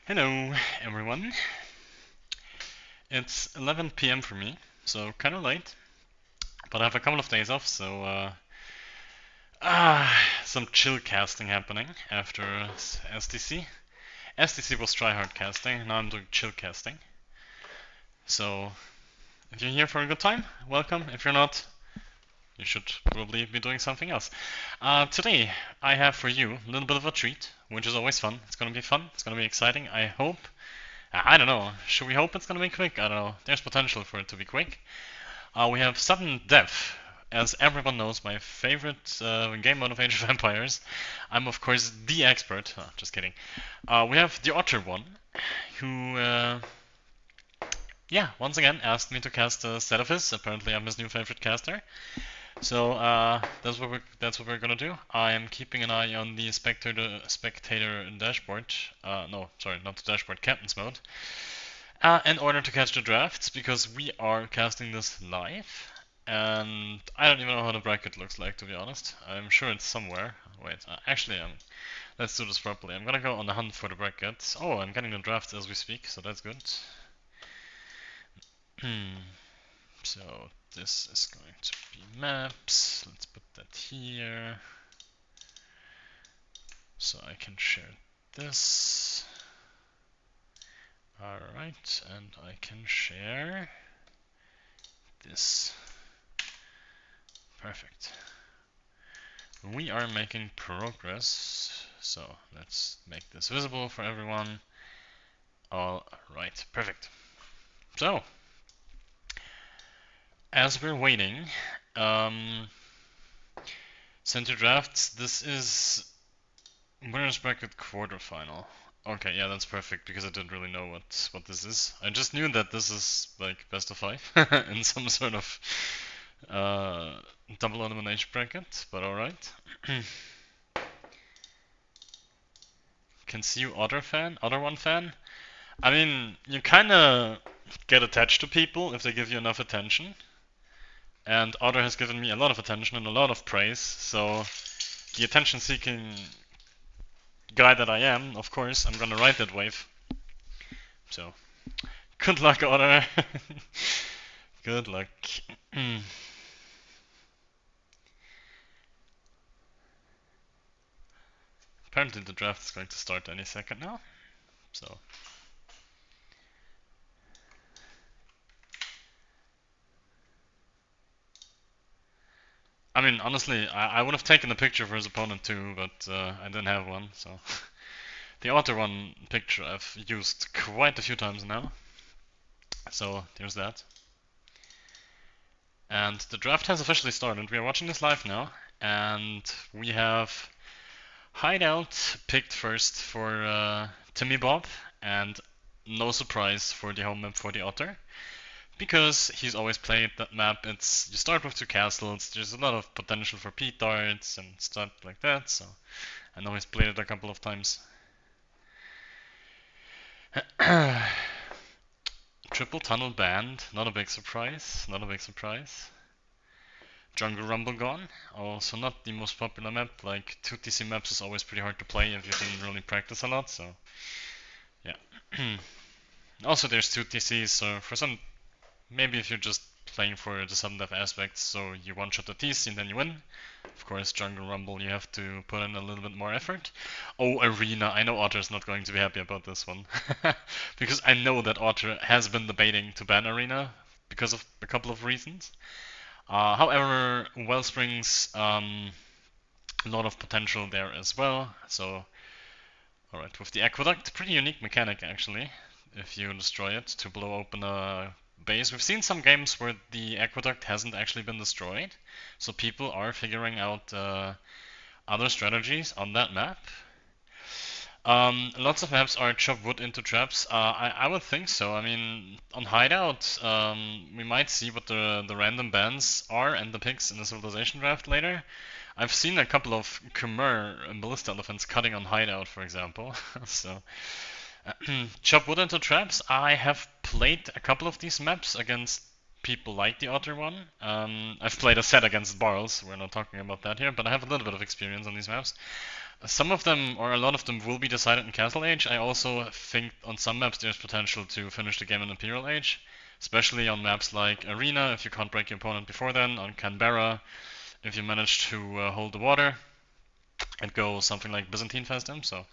Hello, everyone. It's 11 p.m. for me, so kind of late, but I have a couple of days off, so some chill casting happening after SDC. SDC was tryhard casting, now I'm doing chill casting. So if you're here for a good time, welcome. If you're not, you should probably be doing something else. Today I have for you a little bit of a treat, which is always fun. It's gonna be fun. It's gonna be exciting. I hope. I don't know. Should we hope it's gonna be quick? I don't know. There's potential for it to be quick. We have sudden death. As everyone knows, my favorite game mode of Age of Empires. I'm of course the expert. Oh, just kidding. We have the Otter one, who, yeah, once again asked me to cast a set of his. Apparently, I'm his new favorite caster. So that's what we're gonna do. I am keeping an eye on the spectator dashboard. No, sorry, not the dashboard. Captain's mode. In order to catch the drafts, because we are casting this live, and I don't even know how the bracket looks like, to be honest. I'm sure it's somewhere. Wait, actually, let's do this properly. I'm gonna go on the hunt for the brackets. Oh, I'm getting the drafts as we speak, so that's good. So this is going to be maps. Let's put that here, so I can share this. Alright, and I can share this. Perfect. We are making progress, so let's make this visible for everyone. Alright, perfect. So, as we're waiting, center drafts, this is winners bracket quarterfinal. Okay, yeah, that's perfect, because I didn't really know what this is. I just knew that this is like best of 5 in some sort of double elimination bracket, but alright. Can see you, Other one fan. I mean, you kinda get attached to people if they give you enough attention. And Other has given me a lot of attention and a lot of praise, so the attention-seeking guy that I am, of course, I'm gonna ride that wave. So, good luck, Other. Good luck. Apparently the draft is going to start any second now, so I mean, honestly, I would have taken a picture for his opponent too, but I didn't have one, so. The Otter one picture I've used quite a few times now, so there's that. And the draft has officially started. We are watching this live now, and we have Hideout picked first for Timmybob, and no surprise for the home map for the Otter, because he's always played that map. It's you start with 2 castles. There's a lot of potential for petards and stuff like that. So I know he's played it a couple of times. Triple tunnel banned. Not a big surprise. Not a big surprise. Jungle Rumble gone. Also not the most popular map. Like 2TC maps is always pretty hard to play if you didn't really practice a lot. So yeah. Also there's 2TCs. So for some, maybe if you're just playing for the sudden death aspect, so you one-shot the TC and then you win. Of course, Jungle Rumble, you have to put in a little bit more effort. Oh, Arena, I know Otter's not going to be happy about this one. Because I know that Otter has been debating to ban Arena because of a couple of reasons. However, Wellspring's a lot of potential there as well. So, alright, with the Aqueduct, pretty unique mechanic actually, if you destroy it to blow open a base. We've seen some games where the Aqueduct hasn't actually been destroyed, so people are figuring out other strategies on that map. Lots of maps are chop wood into traps. I would think so. I mean, on Hideout, we might see what the random bans are and the picks in the Civilization draft later. I've seen a couple of Khmer and Ballista Elephants cutting on Hideout, for example. So, chop wood into traps. I have played a couple of these maps against people like the Otter one. I've played a set against Barrels. We're not talking about that here, but I have a little bit of experience on these maps. Some of them, or a lot of them, will be decided in Castle Age. I also think on some maps there's potential to finish the game in Imperial Age, especially on maps like Arena, if you can't break your opponent before then, on Canberra, if you manage to hold the water and go something like Byzantine Festum. So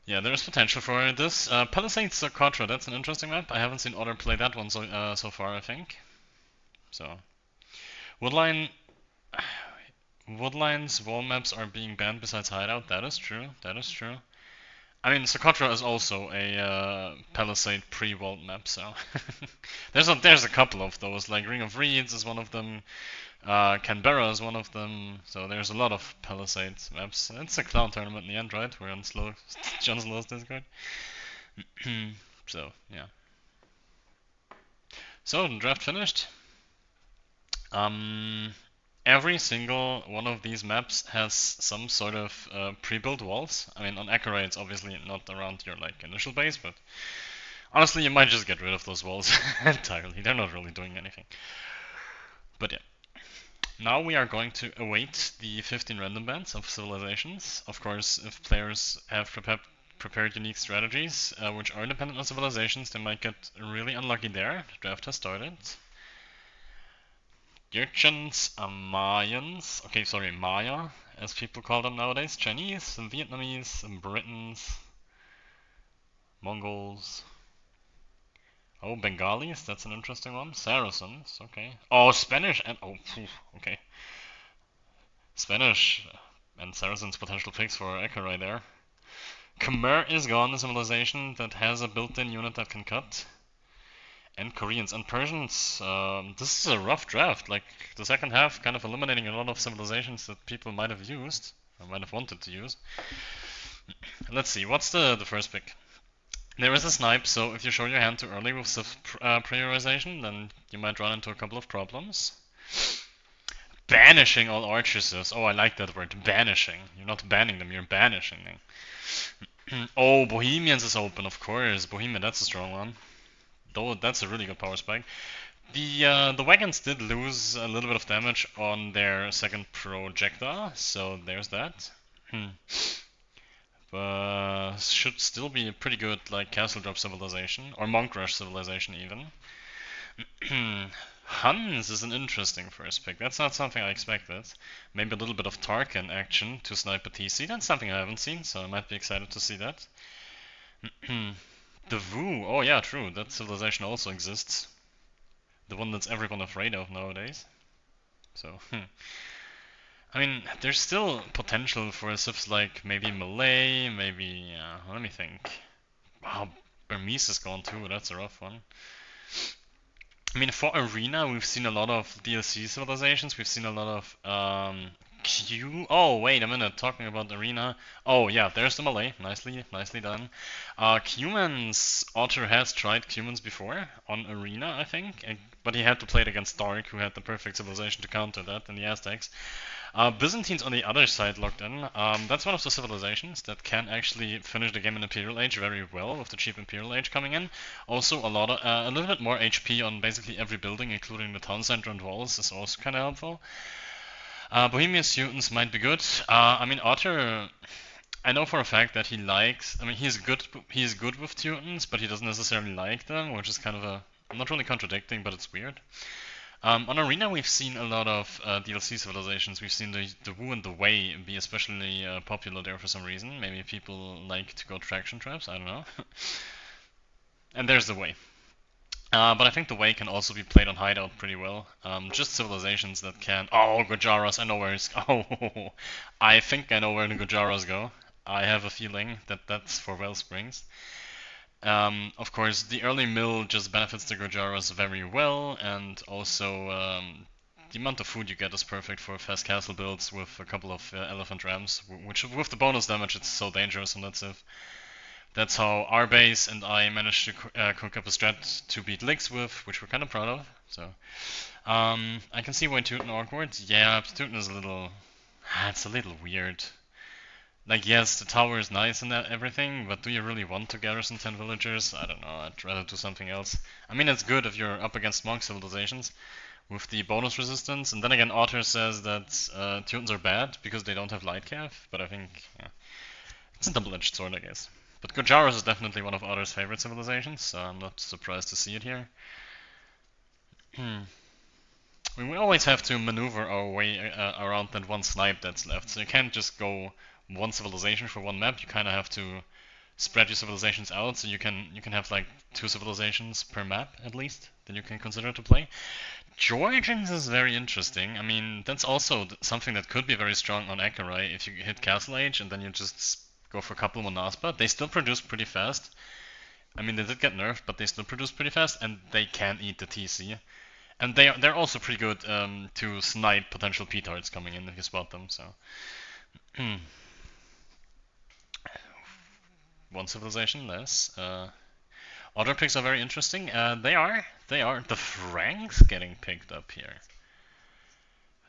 yeah, there's potential for this. Palisades Socotra, that's an interesting map. I haven't seen Otter play that one so far, I think. So Woodline. Woodline's wall maps are being banned besides Hideout. That is true. That is true. I mean, Socotra is also a Palisade pre-walled map, so there's a couple of those. Like Ring of Reeds is one of them. Canberra is one of them. So there's a lot of Palisade maps. It's a clown tournament in the end, right? We're on John Slow's Discord. So yeah. So the draft finished. Every single one of these maps has some sort of pre-built walls. I mean, on Akurey it's obviously not around your like initial base, but honestly you might just get rid of those walls entirely. They're not really doing anything. But yeah. Now we are going to await the 15 random bands of civilizations. Of course, if players have prepared unique strategies which are dependent on civilizations, they might get really unlucky there. The draft has started. Jurchens, Mayans, okay, sorry, Maya, as people call them nowadays, Chinese, Vietnamese, Britons, Mongols, oh, Bengalis, that's an interesting one, Saracens, okay, oh, Spanish and, oh, phew, okay, Spanish and Saracens potential picks for Akurey there. Khmer is gone, a civilization that has a built-in unit that can cut. And Koreans and Persians. This is a rough draft. Like the second half, kind of eliminating a lot of civilizations that people might have used or might have wanted to use. Let's see. What's the first pick? There is a snipe, so if you show your hand too early with civ prioritization, then you might run into a couple of problems. Banishing all archers. Oh, I like that word. Banishing. You're not banning them. You're banishing them. Oh, Bohemians is open, of course. Bohemian, that's a strong one. Though that's a really good power spike. The wagons did lose a little bit of damage on their second projectile, so there's that. But should still be a pretty good like castle drop civilization or monk rush civilization even. Huns is an interesting first pick. That's not something I expected. Maybe a little bit of Tarkan action to snipe a TC. That's something I haven't seen, so I might be excited to see that. The Wu, oh yeah, true, that civilization also exists. The one that's everyone afraid of nowadays. So, I mean, there's still potential for civs like maybe Malay, maybe, let me think. Wow, Burmese is gone too, that's a rough one. I mean, for Arena, we've seen a lot of DLC civilizations, we've seen a lot of, oh, wait a minute, talking about Arena. Oh, yeah, there's the Malay. Nicely done. Cumans, Otter has tried Cumans before on Arena, I think, but he had to play it against Dark, who had the perfect civilization to counter that in the Aztecs. Byzantines on the other side locked in. That's one of the civilizations that can actually finish the game in Imperial Age very well, with the cheap Imperial Age coming in. Also, a little bit more HP on basically every building, including the town center and walls, is also kind of helpful. Bohemian students might be good. I mean, Otter, I know for a fact that he likes. I mean, he's good with Teutons, but he doesn't necessarily like them, which is kind of not really contradicting, but it's weird. On Arena, we've seen a lot of DLC civilizations. We've seen the Wu and the Wei be especially popular there for some reason. Maybe people like to go traction traps. I don't know. And there's the Wei. But I think the Wei can also be played on Hideout pretty well. Just civilizations that can... Oh, Gujaras, I know where it's... Oh, I think I know where the Gujaras go. I have a feeling that that's for Wellsprings. Of course, the early mill just benefits the Gujaras very well, and also the amount of food you get is perfect for fast castle builds with a couple of elephant rams, which with the bonus damage it's so dangerous on that civ. That's how our base and I managed to cook up a strat to beat Licks with, which we're kind of proud of. So I can see why Teuton awkward. Yeah, Teuton is a little... It's a little weird. Like, yes, the tower is nice and everything, but do you really want to garrison 10 villagers? I don't know, I'd rather do something else. I mean, it's good if you're up against monk civilizations, with the bonus resistance. And then again, Otter says that Teutons are bad because they don't have light calf, but I think yeah, it's a double-edged sword, I guess. But Gojaros is definitely one of Otter's favorite civilizations, so I'm not surprised to see it here. I mean, we always have to maneuver our way around that one snipe that's left, so you can't just go one civilization for one map. You kind of have to spread your civilizations out, so you can have like 2 civilizations per map at least that you can consider to play. Georgians is very interesting. I mean, that's also something that could be very strong on Akerai if you hit Castle Age and then you just go for a couple more Naspa. They still produce pretty fast. I mean, they did get nerfed, but they still produce pretty fast, and they can eat the TC. And they're also pretty good to snipe potential P-tards coming in if you spot them. So one civilization less. Other picks are very interesting. They are. The Franks getting picked up here.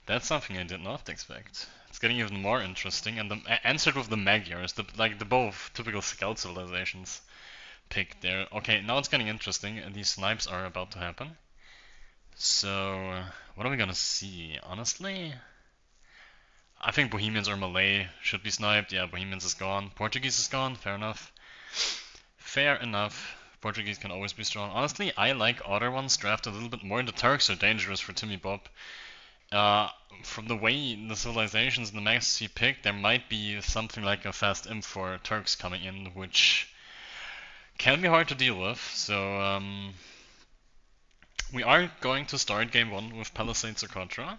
That's something I did not expect. It's getting even more interesting, and answered with the Magyars, the both typical scout civilizations picked there. Okay, now it's getting interesting, and these snipes are about to happen. So, what are we gonna see? Honestly, I think Bohemians or Malay should be sniped. Yeah, Bohemians is gone. Portuguese is gone. Fair enough. Fair enough. Portuguese can always be strong. Honestly, I like other ones drafted a little bit more. The Turks are dangerous for Timmybob. From the way the civilizations and the max he picked, there might be something like a fast imp for Turks coming in, which can be hard to deal with. So, we are going to start game 1 with Palisades Socotra.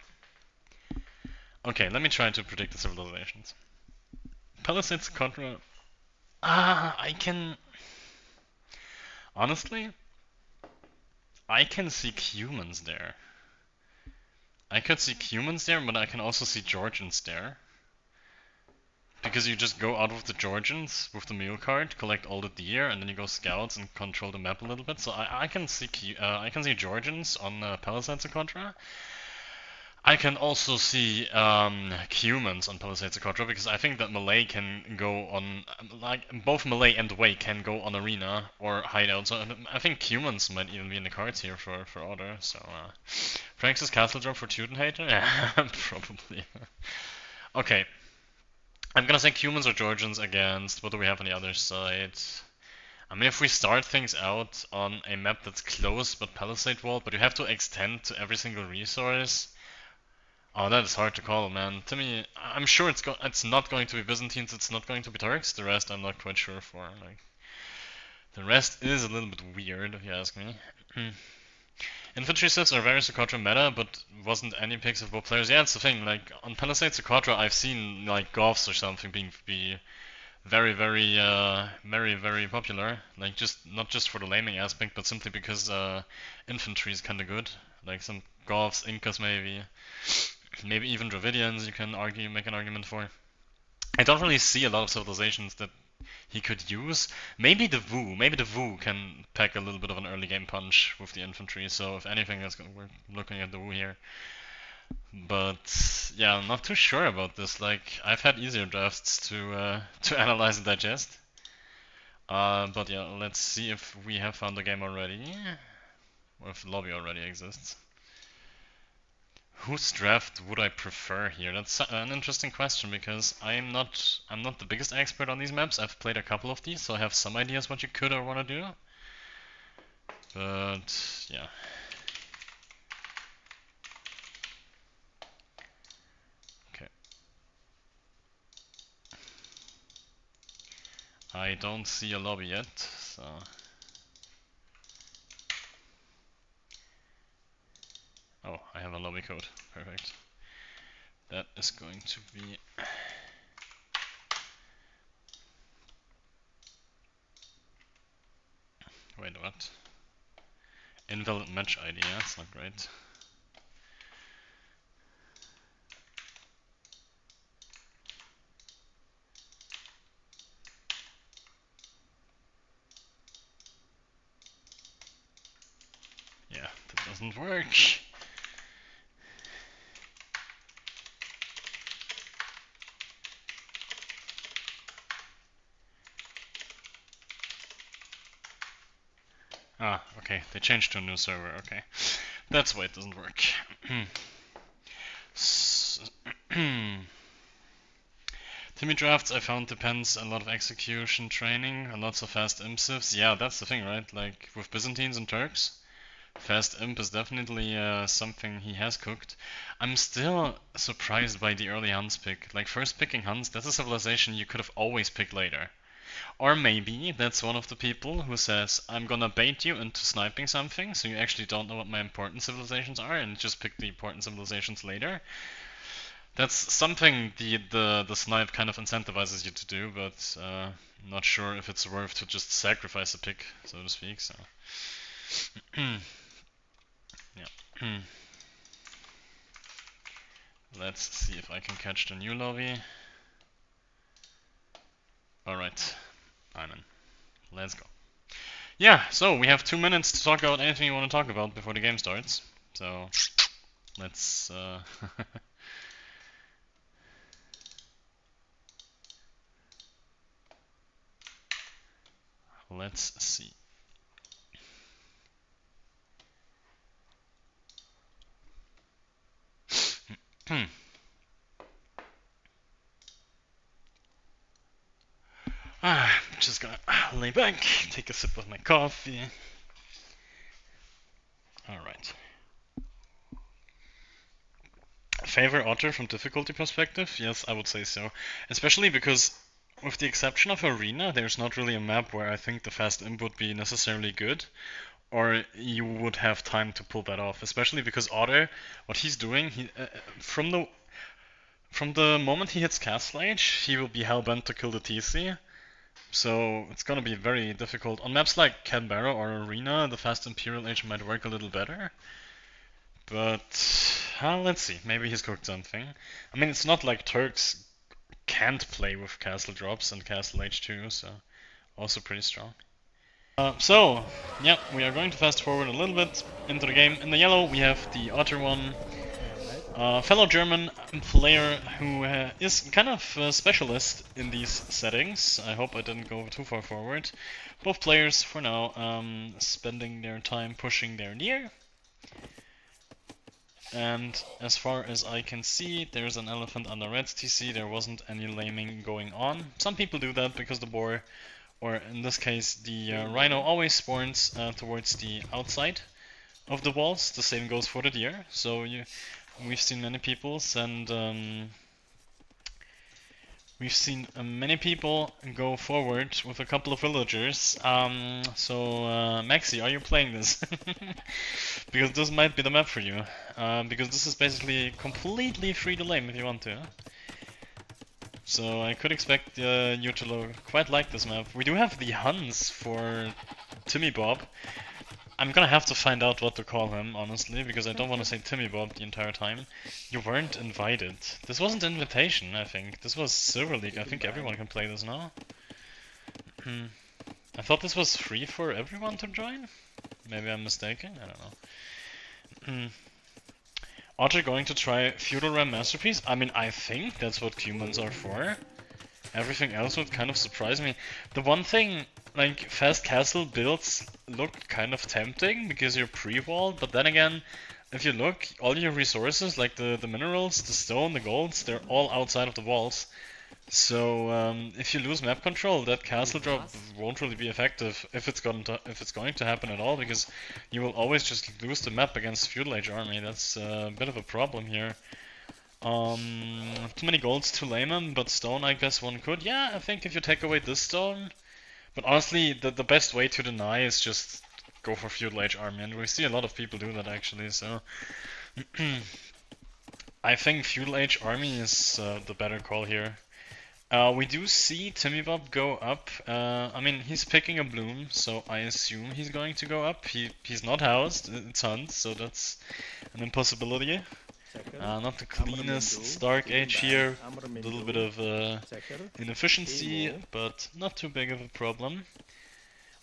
Okay, let me try to predict the civilizations. Palisades Socotra. I can. Honestly, I can see humans there. I could see humans there, but I can also see Georgians there. Because you just go out with the Georgians with the mule card, collect all the deer, and then you go scouts and control the map a little bit. So I can see Georgians on Palisades Socotra. I can also see humans on Palisades Socotra because I think that Malay can go on, like both Malay and Wei can go on arena or hideout. So I think humans might even be in the cards here for Order. So Franks' Castle drop for Teuton hater? Yeah, probably. Okay. I'm gonna say humans or Georgians against. What do we have on the other side? I mean, if we start things out on a map that's close but palisade walled, but you have to extend to every single resource. Oh, that is hard to call, man. To me, I'm sure it's not going to be Byzantines, it's not going to be Turks. The rest I'm not quite sure for. Like, the rest is a little bit weird, if you ask me. Infantry sets are very Socotra meta, but wasn't any picks of both players. Yeah, it's the thing. Like on Palisade Socotra, I've seen like Goths or something be very, very popular. Like not just for the laming aspect, but simply because infantry is kind of good. Like some Goths, Incas maybe even Dravidians. You can make an argument for. I don't really see a lot of civilizations that he could use. Maybe the Wu can pack a little bit of an early game punch with the infantry. So if anything, we're looking at the Wu here. But yeah, I'm not too sure about this. Like I've had easier drafts to analyze and digest. But yeah, let's see if we have found the game already, or if the lobby already exists. Whose draft would I prefer here? That's an interesting question because I'm not the biggest expert on these maps. I've played a couple of these, so I have some ideas what you could or want to do. But yeah. Okay. I don't see a lobby yet, so. Oh, I have a lobby code. Perfect. That is going to be. Wait, what? Invalid match ID, yeah, that's not great. Yeah, that doesn't work. Ah, okay, they changed to a new server, okay. That's why it doesn't work. Timmy drafts I found depends a lot of execution training and lots of fast imp sieves. Yeah, that's the thing, right? Like with Byzantines and Turks, fast imp is definitely something he has cooked. I'm still surprised by the early Hans pick. Like first picking Hans, that's a civilization you could have always picked later. Or maybe that's one of the people who says, I'm gonna bait you into sniping something, so you actually don't know what my important civilizations are and just pick the important civilizations later. That's something the snipe kind of incentivizes you to do, but not sure if it's worth to just sacrifice a pick, so to speak. So yeah. Let's see if I can catch the new lobby. Alright, I'm in. Let's go. Yeah, so we have 2 minutes to talk about anything you want to talk about before the game starts. So let's let's see. I'm just gonna lay back, take a sip of my coffee. Alright. Favorite otter from difficulty perspective? Yes, I would say so. Especially because, with the exception of Arena, there's not really a map where I think the fast imp would be necessarily good, or you would have time to pull that off. Especially because Otter, what he's doing, from the moment he hits Castle Age, he will be hellbent to kill the TC. So it's gonna be very difficult. On maps like Canberra or Arena, the fast Imperial Age might work a little better. But let's see, maybe he's cooked something. I mean, it's not like Turks can't play with castle drops and Castle Age 2, so also pretty strong. So, yeah, we are going to fast forward a little bit into the game. In the yellow, we have the Otter one. Fellow German player who is kind of a specialist in these settings. I hope I didn't go too far forward. Both players, for now, spending their time pushing their near. And as far as I can see, there's an elephant on the red's TC. There wasn't any laming going on. Some people do that because the boar, or in this case the rhino, always spawns towards the outside of the walls. The same goes for the deer. So we've seen many people send many people go forward with a couple of villagers. So Maxi, are you playing this? Because this might be the map for you. Because this is basically completely free to lame if you want to. So I could expect you to quite like this map. We do have the Huns for Timmybob. I'm gonna have to find out what to call him, honestly, because I don't want to say Timmybob the entire time. You weren't invited. This wasn't an invitation, I think. This was Silver League. I think everyone can play this now. I thought this was free for everyone to join? Maybe I'm mistaken? I don't know. Otter going to try Feudal Ram Masterpiece? I mean, I think that's what humans are for. Everything else would kind of surprise me. The one thing, like, fast castle builds look kind of tempting because you're pre-walled, but then again, if you look, all your resources, like the minerals, the stone, the golds, they're all outside of the walls. So if you lose map control, that castle drop won't really be effective if it's going to happen at all, because you will always just lose the map against Feudal Age army. That's a bit of a problem here. Too many golds to lame him, but stone I guess one could. Yeah, I think if you take away this stone. But honestly, the best way to deny is just go for Feudal Age army, and we see a lot of people do that actually, so I think Feudal Age army is the better call here. We do see Timmybob go up. I mean, he's picking a bloom, so I assume he's going to go up. He's not housed, it's Hunt, so that's an impossibility. Not the cleanest Stark Age here, a little bit of inefficiency, but not too big of a problem.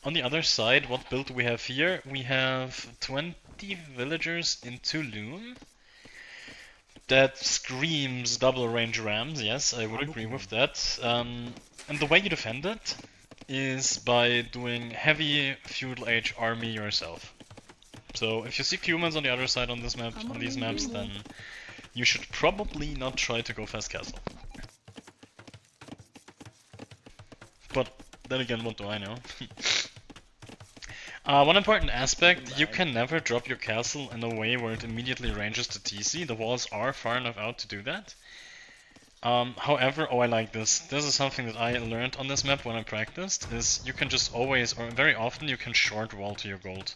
On the other side, what build do we have here? We have 20 villagers into Loom. That screams double range rams, yes, I would agree with that. And the way you defend it is by doing heavy Feudal Age army yourself. So if you see humans on the other side on this map, on these maps, then you should probably not try to go fast castle. But then again, what do I know? One important aspect, you can never drop your castle in a way where it immediately ranges to TC. The walls are far enough out to do that. However, I like this. This is something that I learned on this map when I practiced, is you can just always, or very often, you can short wall to your gold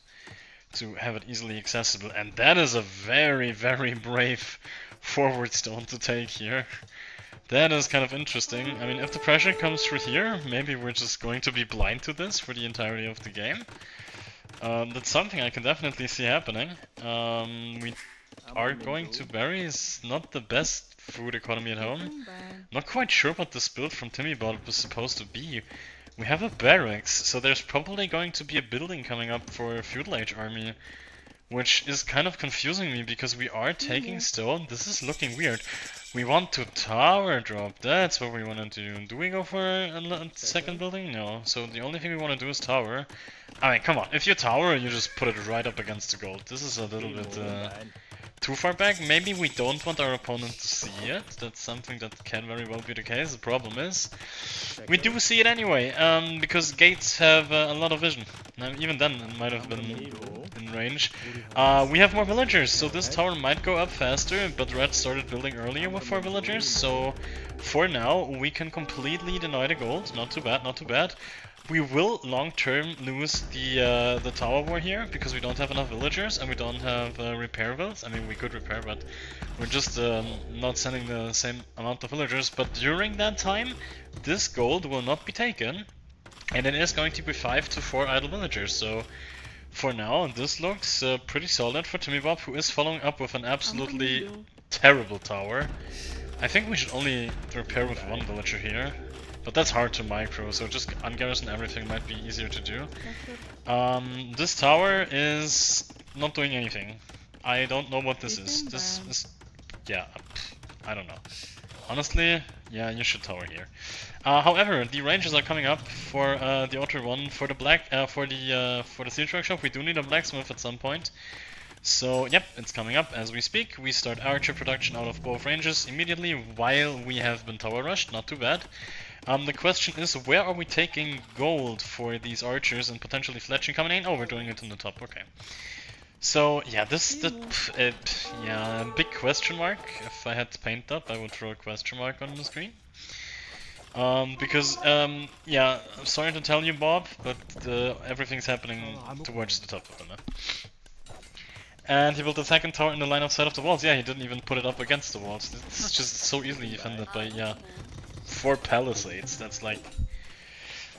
to have it easily accessible. And that is a very, very brave forward stone to take here. That is kind of interesting. I mean, if the pressure comes through here, maybe we're just going to be blind to this for the entirety of the game. That's something I can definitely see happening. We are going to berries, not the best food economy at home. Not quite sure what this build from Timmybob was supposed to be. We have a barracks, so there's probably going to be a building coming up for a feudal age army. Which is kind of confusing me, because we are taking stone. This is looking weird. We want to tower drop, that's what we want to do. Do we go for a second building? No. So the only thing we want to do is tower. I mean, come on, if you tower, you just put it right up against the gold. This is a little bit too far back. Maybe we don't want our opponent to see it. That's something that can very well be the case. The problem is, we do see it anyway, because gates have a lot of vision. Now, even then, it might have been in range. We have more villagers, so this tower might go up faster, but Red started building earlier with 4 villagers, so for now, we can completely deny the gold. Not too bad, not too bad. We will long-term lose the tower war here, because we don't have enough villagers and we don't have repair builds. I mean, we could repair, but we're just not sending the same amount of villagers. But during that time, this gold will not be taken, and it is going to be 5 to 4 idle villagers. So for now, this looks pretty solid for Timmybob, who is following up with an absolutely terrible tower. I think we should only repair with 1 villager here. But that's hard to micro, so just ungarrison everything might be easier to do. This tower is not doing anything. I don't know what this is. This is... yeah, I don't know. Honestly, yeah, you should tower here. However, the ranges are coming up for the outer one. For the for the siege workshop, we do need a blacksmith at some point. So, yep, it's coming up as we speak. We start archer production out of both ranges immediately while we have been tower rushed. Not too bad. The question is, where are we taking gold for these archers and potentially fletching coming in? Oh, we're doing it in the top, okay. So, yeah, yeah, big question mark. If I had paint up, I would throw a question mark on the screen. Because, yeah, I'm sorry to tell you, Bob, but everything's happening towards the top of the map. And he built the second tower in the line of sight of the walls. Yeah, he didn't even put it up against the walls. This is just so easily defended by, yeah, 4 palisades. That's like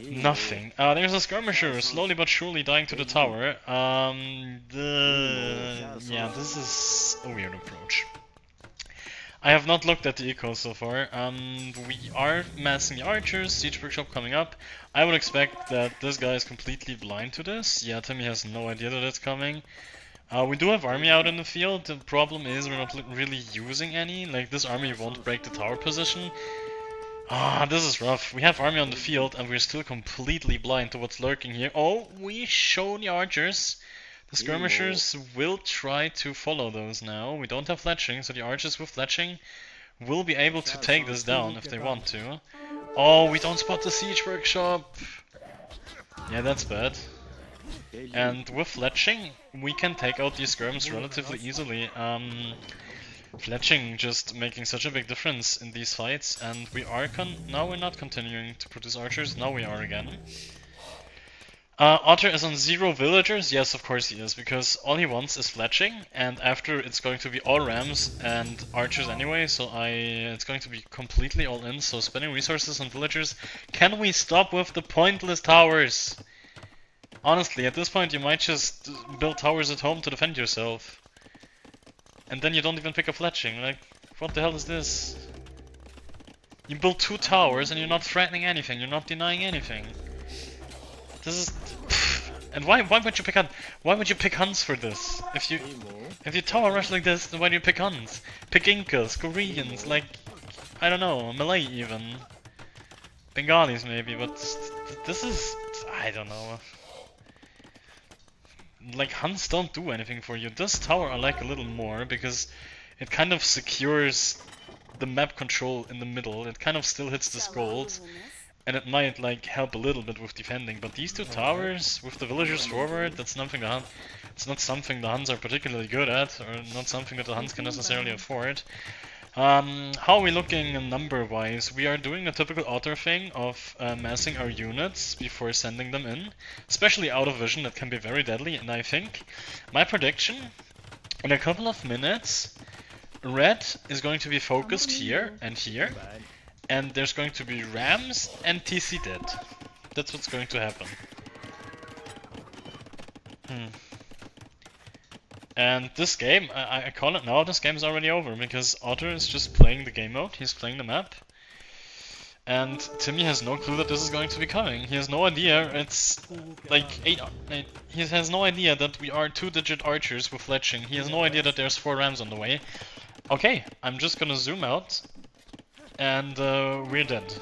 nothing. There's a skirmisher slowly but surely dying to the tower. Yeah, this is a weird approach. I have not looked at the eco so far. We are massing the archers, siege workshop coming up. I would expect that this guy is completely blind to this. Yeah, Timmy has no idea that it's coming. We do have army out in the field. The problem is we're not really using any. Like, this army won't break the tower position. This is rough. We have army on the field and we're still completely blind to what's lurking here. Oh, we show the archers. The skirmishers will try to follow those now. We don't have fletching, so the archers with fletching will be able to take this down if they want to. Oh, we don't spot the siege workshop. Yeah, that's bad. And with fletching, we can take out these skirms relatively easily. Fletching just making such a big difference in these fights, and we are now we're not continuing to produce archers, now we are again. Otter is on 0 villagers, yes of course he is, because all he wants is fletching, and after it's going to be all rams and archers anyway, so it's going to be completely all in, so spending resources on villagers. Can we stop with the pointless towers? Honestly, at this point you might just build towers at home to defend yourself. And then you don't even pick up fletching, like, what the hell is this? You build 2 towers and you're not threatening anything, you're not denying anything. This is... And why would you pick why would you pick Huns for this? If you tower rush like this, then why do you pick Huns? Pick Incas, Koreans, like, I don't know, Malay even. Bengalis maybe, but this is... I don't know. like Huns don't do anything for you. This tower I like a little more because it kind of secures the map control in the middle. It kind of still hits this gold, and it might like help a little bit with defending. But these two towers with the villagers forward, that's nothing it's not something the Huns are particularly good at, or not something that the Huns can necessarily afford. How are we looking number-wise? We are doing the typical auto thing of massing our units before sending them in, especially out of vision. That can be very deadly, and I think my prediction, in a couple of minutes, red is going to be focused here, and there's going to be rams and TC dead. That's what's going to happen. And this game, I call it now, this game is already over, because Otter is just playing the game mode, he's playing the map. And Timmy has no clue that this is going to be coming. He has no idea it's like he has no idea that we are 2-digit archers with fletching. He has no idea that there's 4 rams on the way. Okay, I'm just gonna zoom out, and we're dead.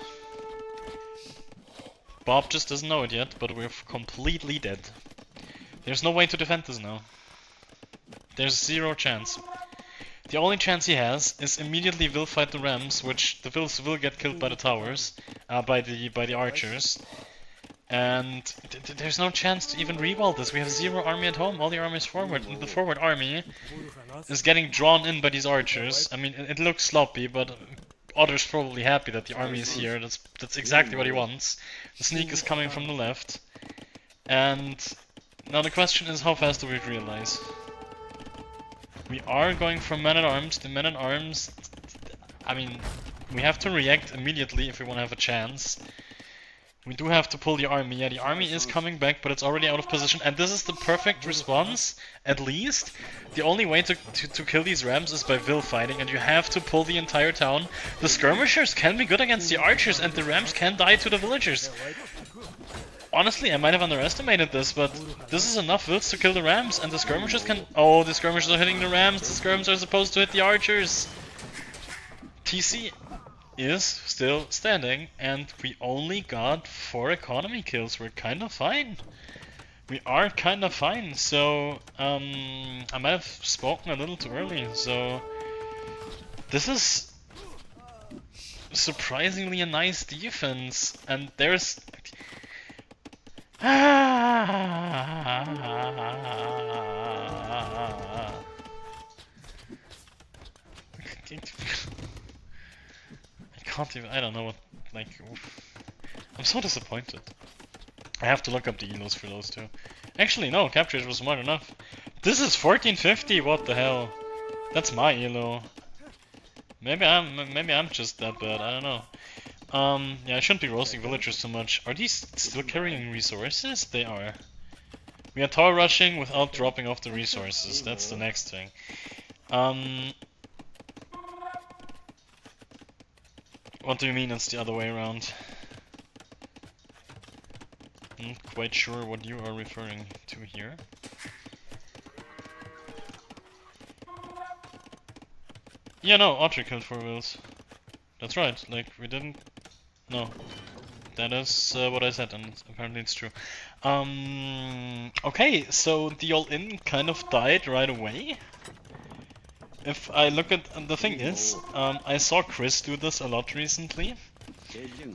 Bob just doesn't know it yet, but we're completely dead. There's no way to defend this now. There's 0 chance. The only chance he has is immediately will fight the rams, which the vills will get killed by the towers, by the archers. And there's no chance to even rewall this. We have 0 army at home, all the army is forward, and the forward army is getting drawn in by these archers. I mean, it looks sloppy, but Otter's probably happy that the army is here. That's exactly what he wants. The sneak is coming from the left. And now the question is, how fast do we realize? We are going for men-at-arms. The men-at-arms, I mean, we have to react immediately if we want to have a chance. We do have to pull the army. Yeah, the army is coming back, but it's already out of position. And this is the perfect response, at least. The only way to kill these rams is by vill fighting, and you have to pull the entire town. The skirmishers can be good against the archers, and the rams can die to the villagers. Honestly, I might have underestimated this, but this is enough vills to kill the rams, and the skirmishers can... Oh, the skirmishers are hitting the rams, the skirms are supposed to hit the archers! TC is still standing, and we only got 4 economy kills. We're kind of fine. We are kind of fine, so... I might have spoken a little too early, so... This is... surprisingly a nice defense, and there's... I can't even, I don't know what, like, I'm so disappointed. I have to look up the elos for those two. Actually, no, captures was smart enough. This is 1450, what the hell? That's my elo. Maybe I'm just that bad, I don't know. Yeah, I shouldn't be roasting villagers so much. Are these still carrying resources? They are. We are tower rushing without dropping off the resources. That's the next thing. What do you mean it's the other way around? I'm not quite sure what you are referring to here. Yeah, no, Otter killed 4 vills. That's right, like, we didn't... No. That is what I said, and apparently it's true. Okay, so the all-in kind of died right away. If I look at... the thing is, I saw Chris do this a lot recently,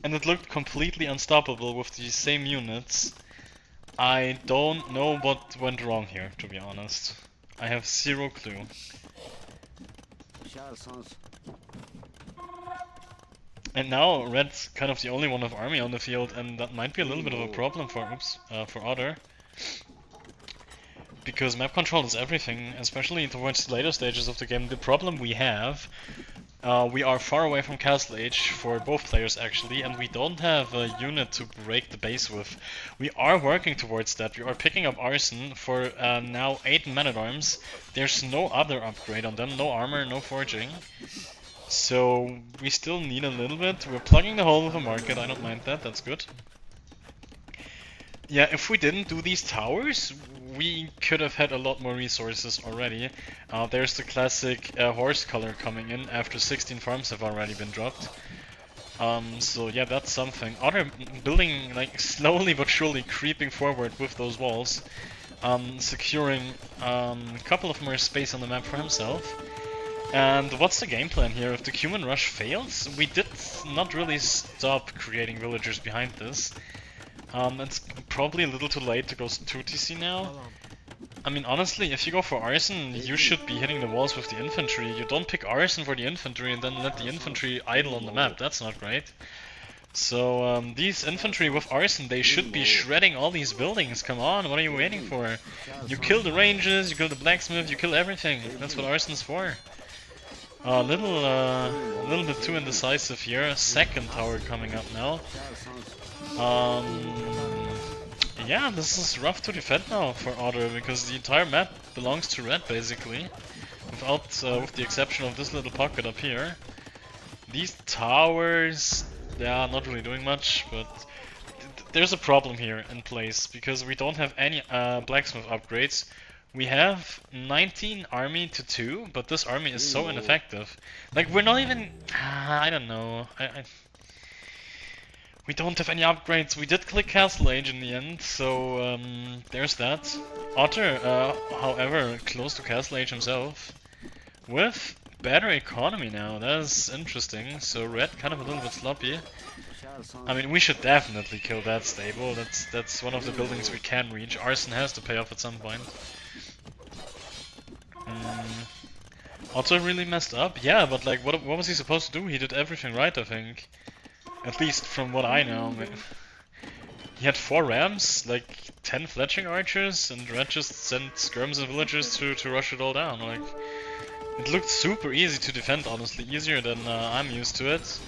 and it looked completely unstoppable with the same units. I don't know what went wrong here, to be honest. I have 0 clue. And now Red's kind of the only one of army on the field, and that might be a little bit of a problem for Otter. Because map control is everything, especially towards the later stages of the game. The problem we have, we are far away from Castle Age for both players actually, and we don't have a unit to break the base with. We are working towards that. We are picking up Arson for now 8 men-at-arms. There's no other upgrade on them, no armor, no forging. So we still need a little bit. We're plugging the hole with a market, I don't mind that, that's good. Yeah, if we didn't do these towers, we could have had a lot more resources already. There's the classic horse color coming in after 16 farms have already been dropped. So yeah, that's something. Otter building like slowly but surely creeping forward with those walls. securing a couple of more space on the map for himself. And what's the game plan here? If the human rush fails, we did not really stop creating villagers behind this. It's probably a little too late to go to TC now. I mean, honestly, if you go for arson, you should be hitting the walls with the infantry. You don't pick arson for the infantry and then let the infantry idle on the map. That's not great. So, these infantry with arson, they should be shredding all these buildings. Come on, what are you waiting for? You kill the ranges, you kill the blacksmith, you kill everything. That's what arson's for. A little bit too indecisive here. Second tower coming up now. Yeah, this is rough to defend now for Otter because the entire map belongs to red basically, with the exception of this little pocket up here. These towers, they are not really doing much, but there's a problem here in place because we don't have any blacksmith upgrades. We have 19 army to 2, but this army is so ineffective. Like, we're not even... I don't know. We don't have any upgrades. We did click Castle Age in the end, so there's that. Otter, however, close to Castle Age himself. With better economy now. That is interesting. So red kind of a little bit sloppy. I mean, we should definitely kill that stable. That's one of the buildings we can reach. Arson has to pay off at some point. Otto really messed up? Yeah, but like, what was he supposed to do? He did everything right, I think. At least from what I know. He had 4 rams, like 10 fletching archers, and red just sent skirms and villagers to rush it all down. Like, it looked super easy to defend, honestly, easier than I'm used to it.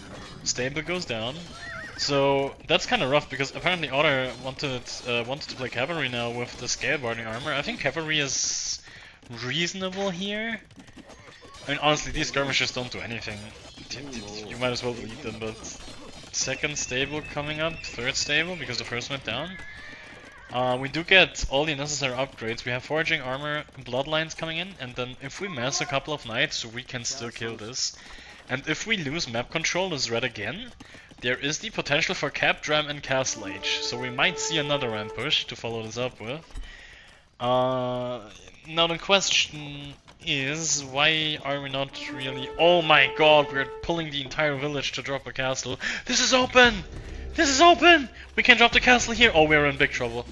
Stable goes down. So that's kind of rough because apparently Otter wanted to play cavalry now with the scale barding armor. I think cavalry is reasonable here. I mean, honestly, these skirmishers don't do anything. You might as well delete them, but second stable coming up, third stable because the first went down. We do get all the necessary upgrades. We have foraging armor, bloodlines coming in, and then if we mass a couple of knights, we can still kill this. And if we lose map control as red again, there is the potential for Capped Ram and Castle Age, so we might see another ram push to follow this up with. Now the question is, why are we not really... Oh my god, we're pulling the entire village to drop a castle. This is open! This is open! We can drop the castle here. Oh, we're in big trouble.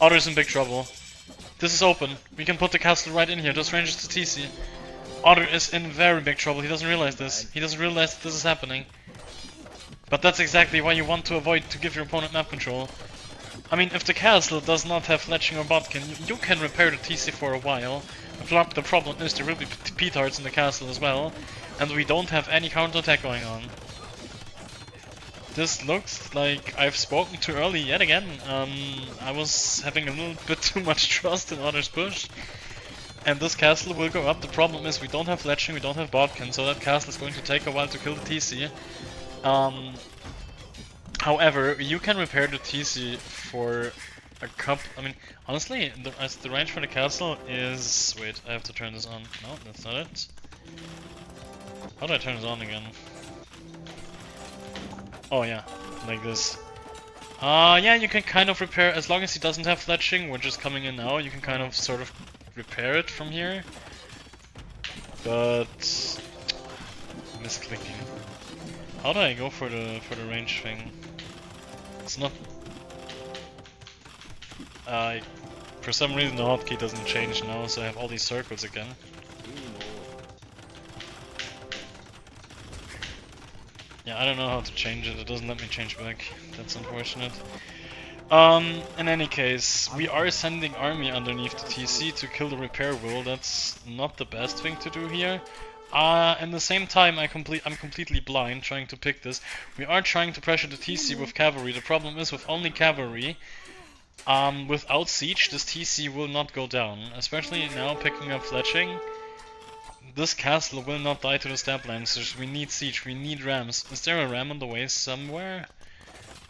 Otter's in big trouble. This is open. We can put the castle right in here. Just ranges to TC. Otter is in very big trouble. He doesn't realize this. He doesn't realize that this is happening. But that's exactly why you want to avoid to give your opponent map control. I mean, if the castle does not have fletching or botkin, you can repair the TC for a while. The problem is there will be petards in the castle as well, and we don't have any counterattack going on. This looks like I've spoken too early yet again. I was having a little bit too much trust in Otter's push. And this castle will go up. The problem is we don't have fletching, we don't have botkin, so that castle is going to take a while to kill the TC. However, you can repair the TC for a couple... I mean, honestly, the range for the castle is... Wait, I have to turn this on. No, that's not it. How do I turn this on again? Oh yeah, like this. Yeah, you can kind of repair, as long as he doesn't have fletching, which is coming in now, you can kind of sort of repair it from here. But... misclicking. How do I go for the range thing? It's not... for some reason the hotkey doesn't change now, so I have all these circles again. Yeah, I don't know how to change it, it doesn't let me change back. That's unfortunate. In any case, we are sending army underneath the TC to kill the repair wheel. That's not the best thing to do here. At the same time, I'm completely blind trying to pick this. We are trying to pressure the TC with cavalry. The problem is with only cavalry, without siege, this TC will not go down. Especially now picking up fletching. This castle will not die to the stab lancers. We need siege, we need rams. Is there a ram on the way somewhere?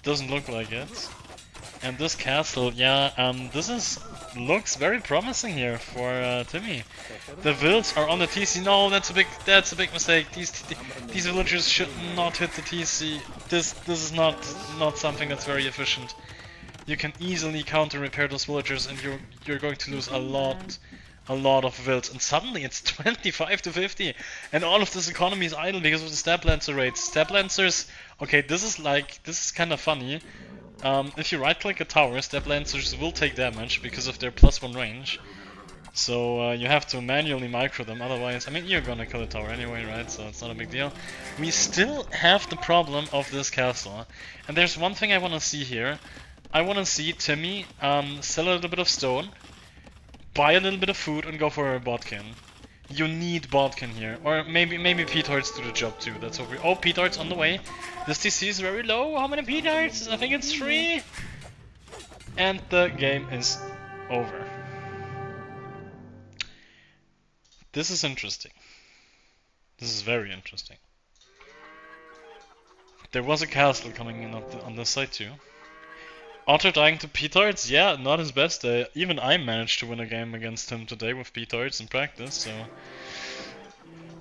Doesn't look like it. And this castle, yeah, looks very promising here for Timmy. The vills are on the TC. No, that's a big mistake. These villagers should not hit the TC. This is not something that's very efficient. you can easily counter repair those villagers, and you're going to lose a lot of vills. And suddenly it's 25 to 50, and all of this economy is idle because of the stab lancer rates. Stab lancers, okay, this is kind of funny. If you right click a tower, stab lancers will take damage because of their +1 range. So you have to manually micro them, otherwise, I mean, you're gonna kill the tower anyway, right? So it's not a big deal. We still have the problem of this castle. And there's one thing I want to see here. I want to see Timmy sell a little bit of stone, buy a little bit of food, and go for a botkin. You need botkin here. Or maybe P-Tarts do the job too. That's what we... Oh, P-Tarts on the way. This TC is very low. How many P-Tarts? I think it's 3. And the game is over. This is interesting. This is very interesting. There was a castle coming in on this side too. Otter dying to P-Tarts? Yeah, not his best day. Even I managed to win a game against him today with P-Tarts in practice, so...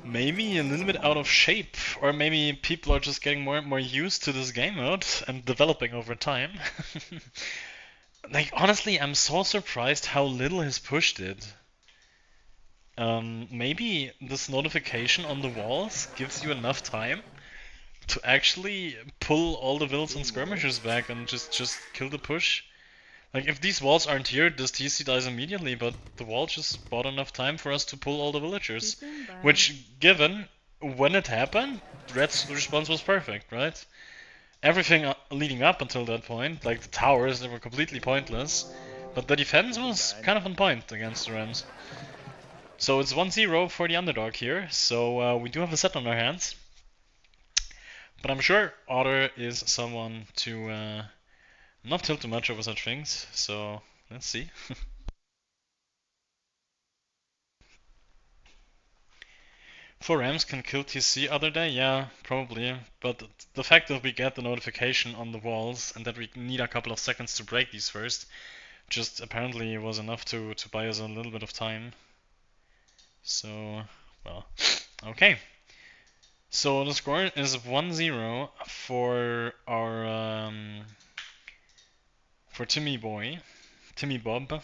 Maybe a little bit out of shape, or maybe people are just getting more and more used to this game mode and developing over time. Like, honestly, I'm so surprised how little his push did. Maybe this notification on the walls gives you enough time to actually pull all the vills and skirmishers back and just kill the push. Like, if these walls aren't here, this TC dies immediately, but the wall just bought enough time for us to pull all the villagers. Which, given when it happened, Red's response was perfect, right? Everything leading up until that point, like the towers, they were completely pointless. But the defense was kind of on point against the Rams. So it's 1-0 for the underdog here, so we do have a set on our hands. But I'm sure Otter is someone to not tilt too much over such things, so let's see. Four Rams can kill TC other day? Yeah, probably. But the fact that we get the notification on the walls and that we need a couple of seconds to break these first just apparently was enough to buy us a little bit of time. So, well, okay. So the score is 1-0 for our for Timmybob.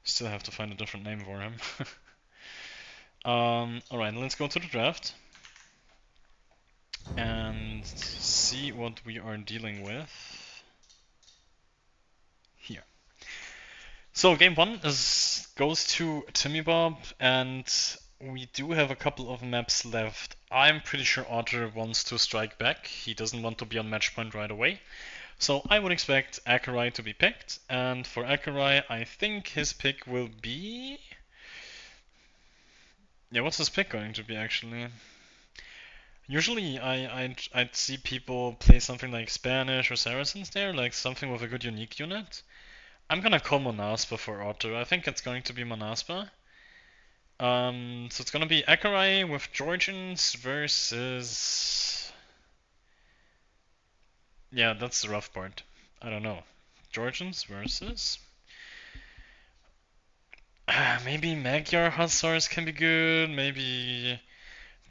Still have to find a different name for him. Alright, let's go to the draft and see what we are dealing with here. So game 1 goes to Timmybob, and we do have a couple of maps left. I'm pretty sure Otter wants to strike back. He doesn't want to be on match point right away. So I would expect Akerai to be picked, and for Akerai I think his pick will be... Yeah, what's his pick going to be actually? Usually I'd see people play something like Spanish or Saracens there, like something with a good unique unit. I'm gonna call Monaspa for Otter. I think it's going to be Monaspa. So it's gonna be Akerai with Georgians versus... Yeah, that's the rough part. I don't know. Georgians versus... maybe Magyar Hussars can be good, maybe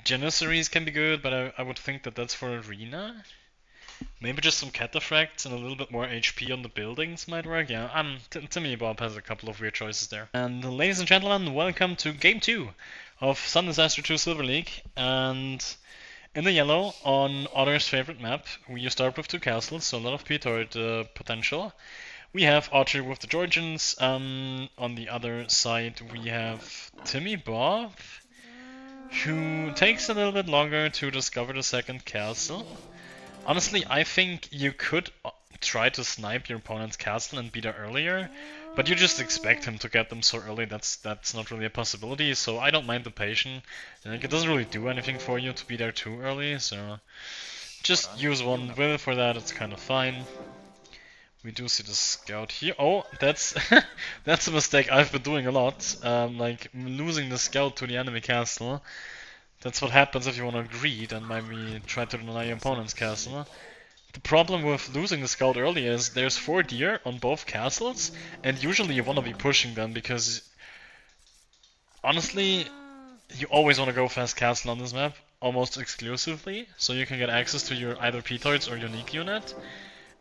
Janissaries can be good, but I would think that that's for Arena. Maybe just some cataphracts and a little bit more HP on the buildings might work. Yeah, Timmybob has a couple of weird choices there. And ladies and gentlemen, welcome to Game 2 of Sun SD2 Silver League. And in the yellow, on Otter's favorite map, we start with 2 castles, so a lot of P-Tart potential. We have Otter with the Georgians. On the other side, we have Timmybob, who takes a little bit longer to discover the second castle. Honestly, I think you could try to snipe your opponent's castle and be there earlier, but you just expect him to get them so early that's not really a possibility, so I don't mind the patient. Like, it doesn't really do anything for you to be there too early, so just use one will for that, it's kind of fine. We do see the scout here. Oh, that's that's a mistake I've been doing a lot, like losing the scout to the enemy castle. That's what happens if you want to greed and maybe try to deny your opponent's castle. The problem with losing the scout early is there's 4 deer on both castles, and usually you want to be pushing them because honestly, you always want to go fast castle on this map, almost exclusively, so you can get access to your either P-Tarts or unique unit.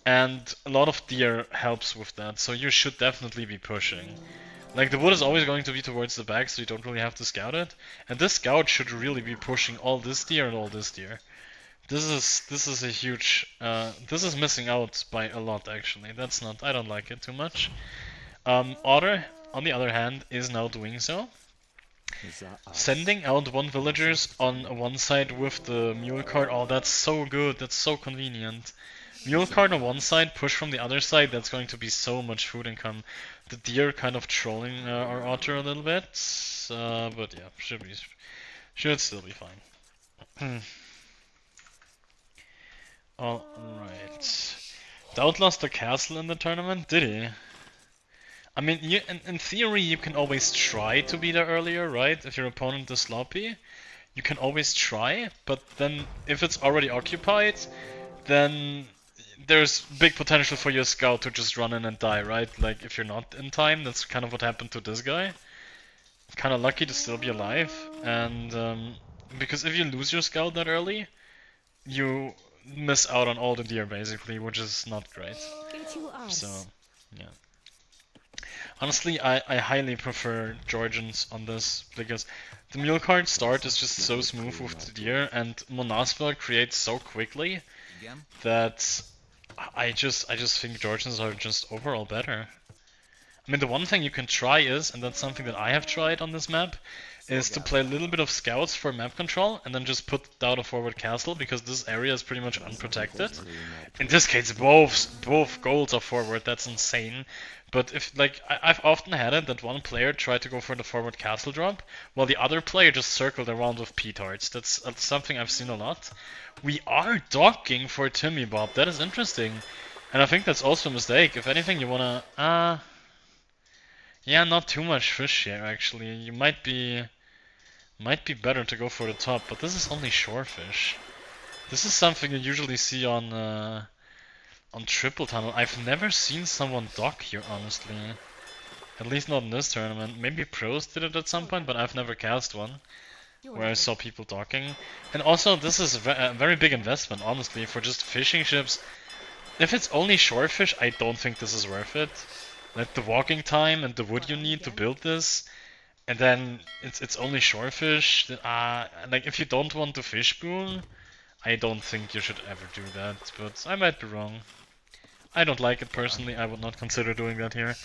and a lot of deer helps with that, so you should definitely be pushing. Like, the wood is always going to be towards the back, so you don't really have to scout it. And this scout should really be pushing all this deer and all this deer. This is a huge... this is missing out by a lot, actually. That's not... I don't like it too much. Otter, on the other hand, is now doing so. Sending out one villagers on one side with the mule cart. Oh, that's so good. That's so convenient. Mule cart on one side, push from the other side. That's going to be so much food income. The deer kind of trolling our otter a little bit, but yeah, should still be fine. All right. Dowd lost the castle in the tournament, did he? I mean, in theory, you can always try to be there earlier, right? If your opponent is sloppy, you can always try, but then if it's already occupied, then there's big potential for your scout to just run in and die, right? Like, if you're not in time, that's kind of what happened to this guy. Kind of lucky to still be alive, and because if you lose your scout that early, you miss out on all the deer, basically, which is not great. So, yeah. Honestly, I highly prefer Georgians on this, because the mule cart start is just so smooth with the deer, and Monaspa creates so quickly that I just think Georgians are just overall better. I mean, the one thing you can try is, and that's something that I have tried on this map, is to play a little bit of scouts for map control and then just put down a forward castle, because this area is pretty much unprotected. In this case, both goals are forward. That's insane. But if, like, I've often had it that one player tried to go for the forward castle drop, while the other player just circled around with petards. That's something I've seen a lot. We are docking for Timmybob. That is interesting. And I think that's also a mistake. If anything, you wanna... yeah, not too much fish here, actually. You might be better to go for the top, but this is only shorefish. This is something you usually see on Triple Tunnel. I've never seen someone dock here, honestly. At least not in this tournament. Maybe pros did it at some point, but I've never cast one where I saw people docking. And also, this is a very big investment, honestly, for just fishing ships. If it's only shorefish, I don't think this is worth it. Like, the walking time and the wood you need to build this, and then it's only shorefish. Like, if you don't want to fish boon, I don't think you should ever do that, but I might be wrong. I don't like it personally. I would not consider doing that here.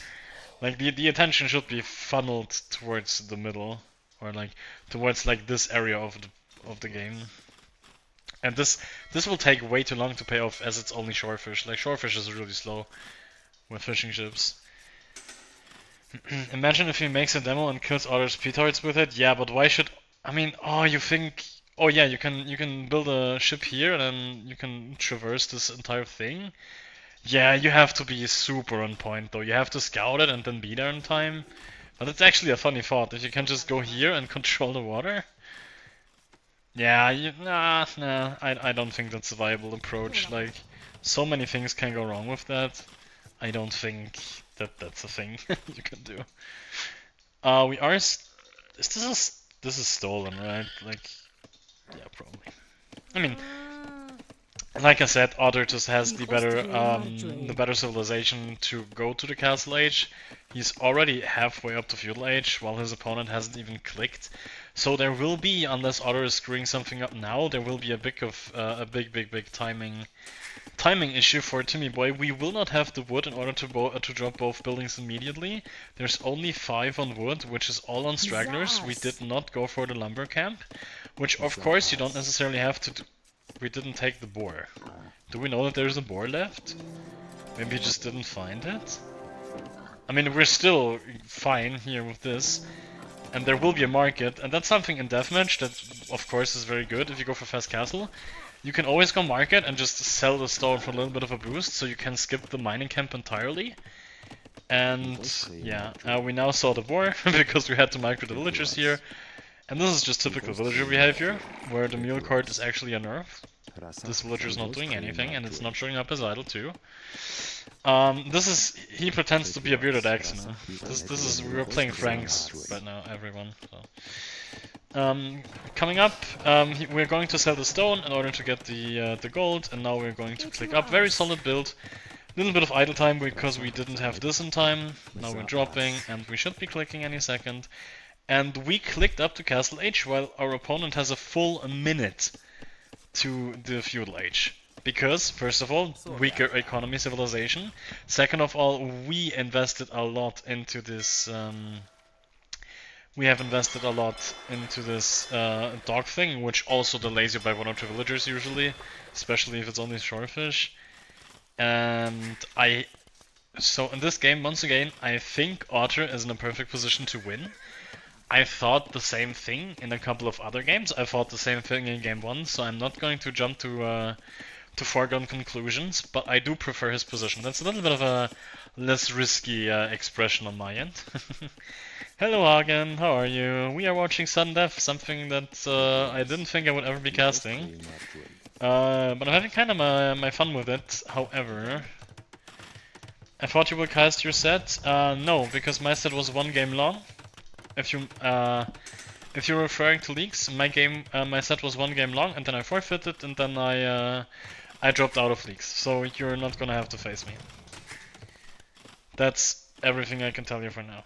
Like, the attention should be funneled towards the middle, or like towards like this area of the game. And this will take way too long to pay off, as it's only shorefish. Like, shorefish is really slow with fishing ships. Imagine if he makes a demo and kills others petards with it. Yeah, but why should... I mean, oh, you think... Oh yeah, you can build a ship here and then you can traverse this entire thing. Yeah, you have to be super on point though. You have to scout it and then be there in time. But it's actually a funny thought. If you can just go here and control the water. Yeah, I don't think that's a viable approach. Like, so many things can go wrong with that. I don't think that's a thing you can do. We are... This is stolen, right? Like, yeah, probably. I mean, like I said, Otter just has the better civilization to go to the Castle Age. He's already halfway up to Feudal Age, while his opponent hasn't even clicked. So there will be, unless Otter is screwing something up now, there will be a big timing issue for Timmy Boy. We will not have the wood in order to drop both buildings immediately. There's only 5 on wood, which is all on stragglers. We did not go for the lumber camp, which of course you don't necessarily have to do. We didn't take the boar. Do we know that there's a boar left? Maybe you just didn't find it? I mean, we're still fine here with this. And there will be a market, and that's something in deathmatch that of course is very good if you go for fast castle. You can always go market and just sell the stone for a little bit of a boost, so you can skip the mining camp entirely. And yeah, we now saw the boar because we had to micro the villagers here. And this is just typical villager behavior, where the mule cart is actually a nerf. This villager is not doing anything, and it's not showing up as idle too. He pretends to be a bearded axe now. We are playing Franks right now, everyone. So. Coming up, we're going to sell the stone in order to get the gold, and now we're going to click up. Very solid build. Little bit of idle time because we didn't have this in time. Now we're dropping, and we should be clicking any second. And we clicked up to Castle Age while our opponent has a full minute to the Feudal Age. Because, first of all, weaker economy civilization. Second of all, we invested a lot into this. We have invested a lot into this dog thing, which also delays you by 1 or 2 villagers usually, especially if it's only shorefish. And so in this game, once again, I think Otter is in a perfect position to win. I thought the same thing in a couple of other games. I thought the same thing in game 1, so I'm not going to jump to foregone conclusions, but I do prefer his position. That's a little bit of a less risky expression on my end. Hello Hagen, how are you? We are watching Sudden Death, something that I didn't think I would ever be casting. But I'm having kind of my fun with it. However, I thought you would cast your set. No, because my set was 1 game long. If you're referring to leagues, my set was 1 game long, and then I forfeited, and then I dropped out of leagues. So you're not gonna have to face me. That's everything I can tell you for now.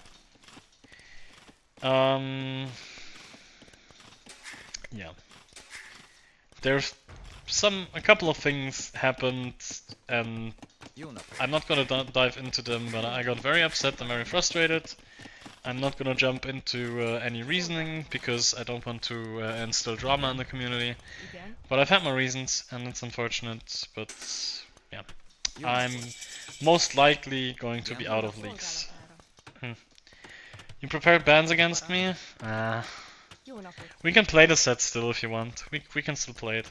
Yeah. There's a couple of things happened, and I'm not gonna dive into them, but I got very upset and very frustrated. I'm not gonna jump into any reasoning, because I don't want to instill drama in the community. But I've had my reasons, and it's unfortunate, but yeah. I'm most likely going to be out of leagues. You prepared bans against me? We can play the set still if you want. We can still play it.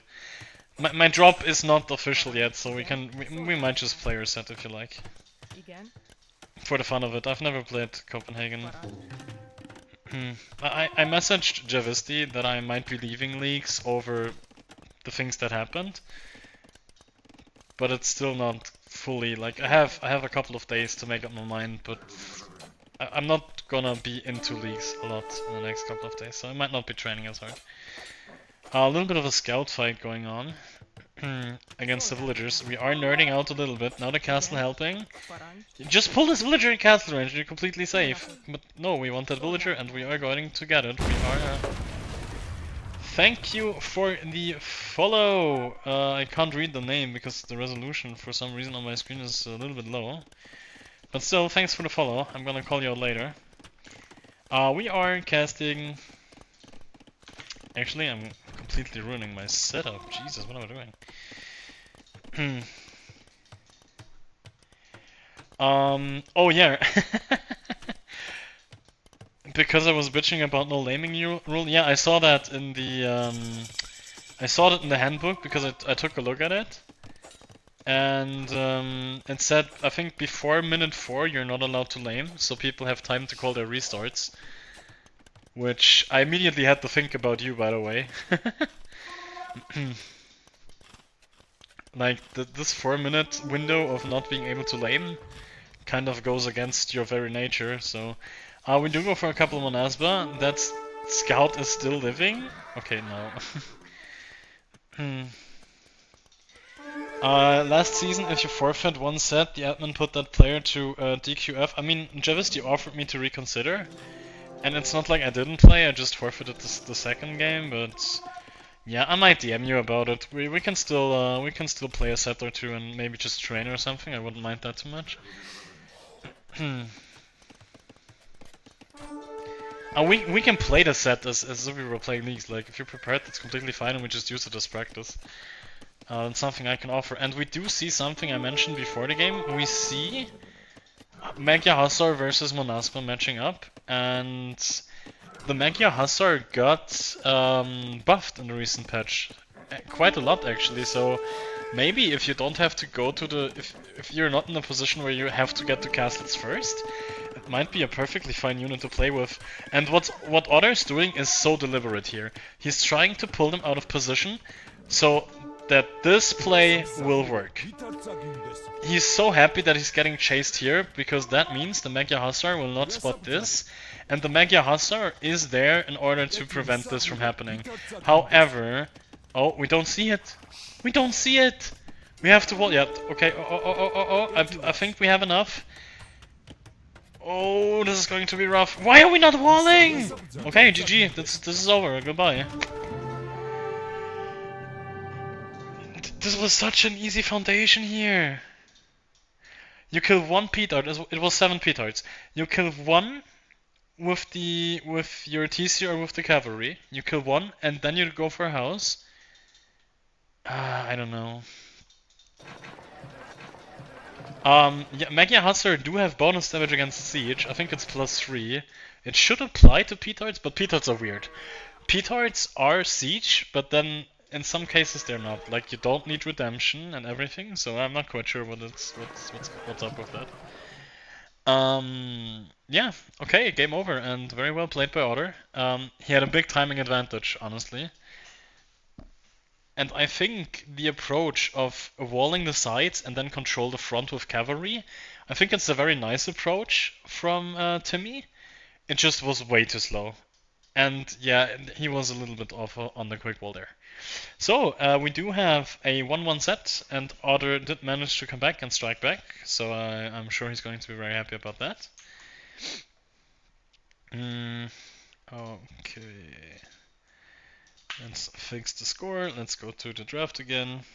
My drop is not official yet, so we might just play your set if you like. For the fun of it. I've never played Copenhagen. I messaged Javisti that I might be leaving leagues over the things that happened, but it's still not fully like I have a couple of days to make up my mind, but I'm not gonna be into leagues a lot in the next couple of days, so I might not be training as hard. A little bit of a scout fight going on against the villagers. We are nerding out a little bit. Now the castle helping. Just pull this villager in castle range, you're completely safe. But no, we want that villager and we are going to get it. We are... Thank you for the follow! I can't read the name because the resolution for some reason on my screen is a little bit low. But still, thanks for the follow. I'm gonna call you out later. We are casting... Actually, I'm completely ruining my setup. Jesus, what am I doing? Oh yeah. Because I was bitching about no laming rule. Yeah, I saw that in the I saw that in the handbook because I took a look at it. And it said, I think before minute 4 you're not allowed to lame, so people have time to call their restarts. Which I immediately had to think about you, by the way. Like, this 4-minute window of not being able to lame kind of goes against your very nature, so... we do go for a couple of Monasba. That scout is still living? Okay, no. Last season, if you forfeit 1 set, the admin put that player to DQF. I mean, Javisti offered me to reconsider. And it's not like I didn't play, I just forfeited the second game, but yeah, I might DM you about it. We can still play a set or 2 and maybe just train or something. I wouldn't mind that too much. We can play the set as if we were playing leagues. Like, if you're prepared, that's completely fine, and we just use it as practice. It's something I can offer. And we do see something I mentioned before the game. We see Magyar Hussar versus Monaspa matching up, and the Magyar Hussar got buffed in the recent patch. Quite a lot, actually, so maybe if you don't have to go to the... If you're not in a position where you have to get to castles first, it might be a perfectly fine unit to play with. And what Otter's doing is so deliberate here. He's trying to pull them out of position, so that this play will work. He's so happy that he's getting chased here, because that means the Magyar Hussar will not spot this, and the Magyar Hussar is there in order to prevent this from happening. However, oh, we don't see it. We don't see it. We have to wall. Yeah, okay. I think we have enough. Oh, this is going to be rough. Why are we not walling? Okay, GG. This is over. Goodbye. This was such an easy foundation here. You kill one petard. It was 7 petards. You kill one with your TC or with the cavalry. You kill one, and then you go for a house. I don't know. Yeah, Magyar Hussar do have bonus damage against siege. I think it's +3. It should apply to petards, but petards are weird. Petards are siege, but then in some cases they're not. Like, you don't need redemption and everything, so I'm not quite sure what's up with that. Yeah, okay, game over, and very well played by Otter. He had a big timing advantage, honestly. And I think the approach of walling the sides and then control the front with cavalry, I think it's a very nice approach from Timmy. It just was way too slow. And yeah, he was a little bit off on the quick wall there. So, we do have a 1-1 set, and Otter did manage to come back and strike back, so I'm sure he's going to be very happy about that. Okay. Let's fix the score. Let's go to the draft again.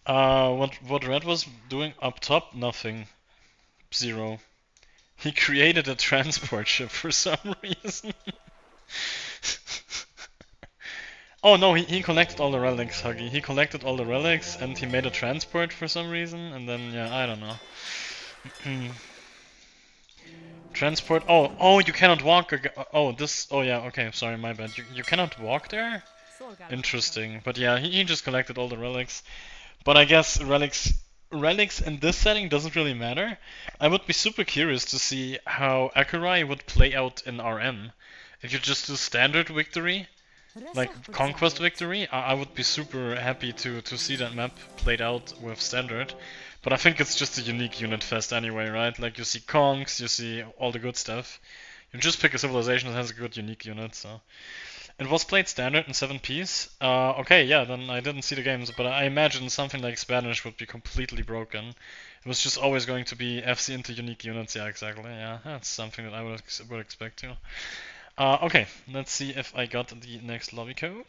What Red was doing up top? Nothing. 0. He created a transport ship for some reason. Oh no, he collected all the relics, Huggy. He collected all the relics and he made a transport for some reason, and then, yeah, I don't know. Transport. Oh, you cannot walk. Oh, yeah, okay, sorry, my bad. You cannot walk there? Interesting. But yeah, he just collected all the relics. But I guess relics in this setting doesn't really matter. I would be super curious to see how Akurai would play out in RM. If you just do standard victory, like conquest victory, I would be super happy to see that map played out with standard. But I think it's just a unique unit fest anyway, right? Like, you see conks, you see all the good stuff. You just pick a civilization that has a good unique unit, so. It was played standard in 7Ps. Okay, yeah, then I didn't see the games, but I imagine something like Spanish would be completely broken. It was just always going to be FC into unique units, yeah, exactly, yeah. That's something that I would expect to. Okay, let's see if I got the next lobby code.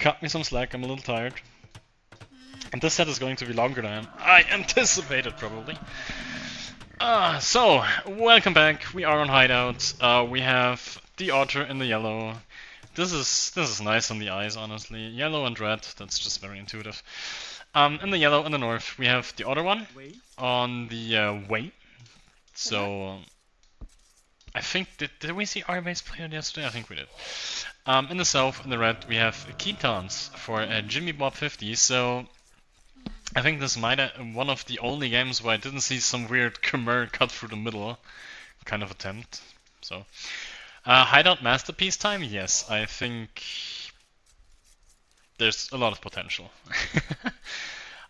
Cut me some slack, I'm a little tired. And this set is going to be longer than I anticipated, probably. So, welcome back. We are on Hideout. We have the Otter in the yellow. This is nice on the eyes, honestly. Yellow and red, that's just very intuitive. In the yellow in the north, we have the Otter one on the way. So, I think, did we see our base player yesterday? I think we did. In the south, in the red, we have Ketons for Timmybob50. So, I think this might one of the only games where I didn't see some weird Khmer cut through the middle kind of attempt. So, Hideout masterpiece time? Yes, I think there's a lot of potential.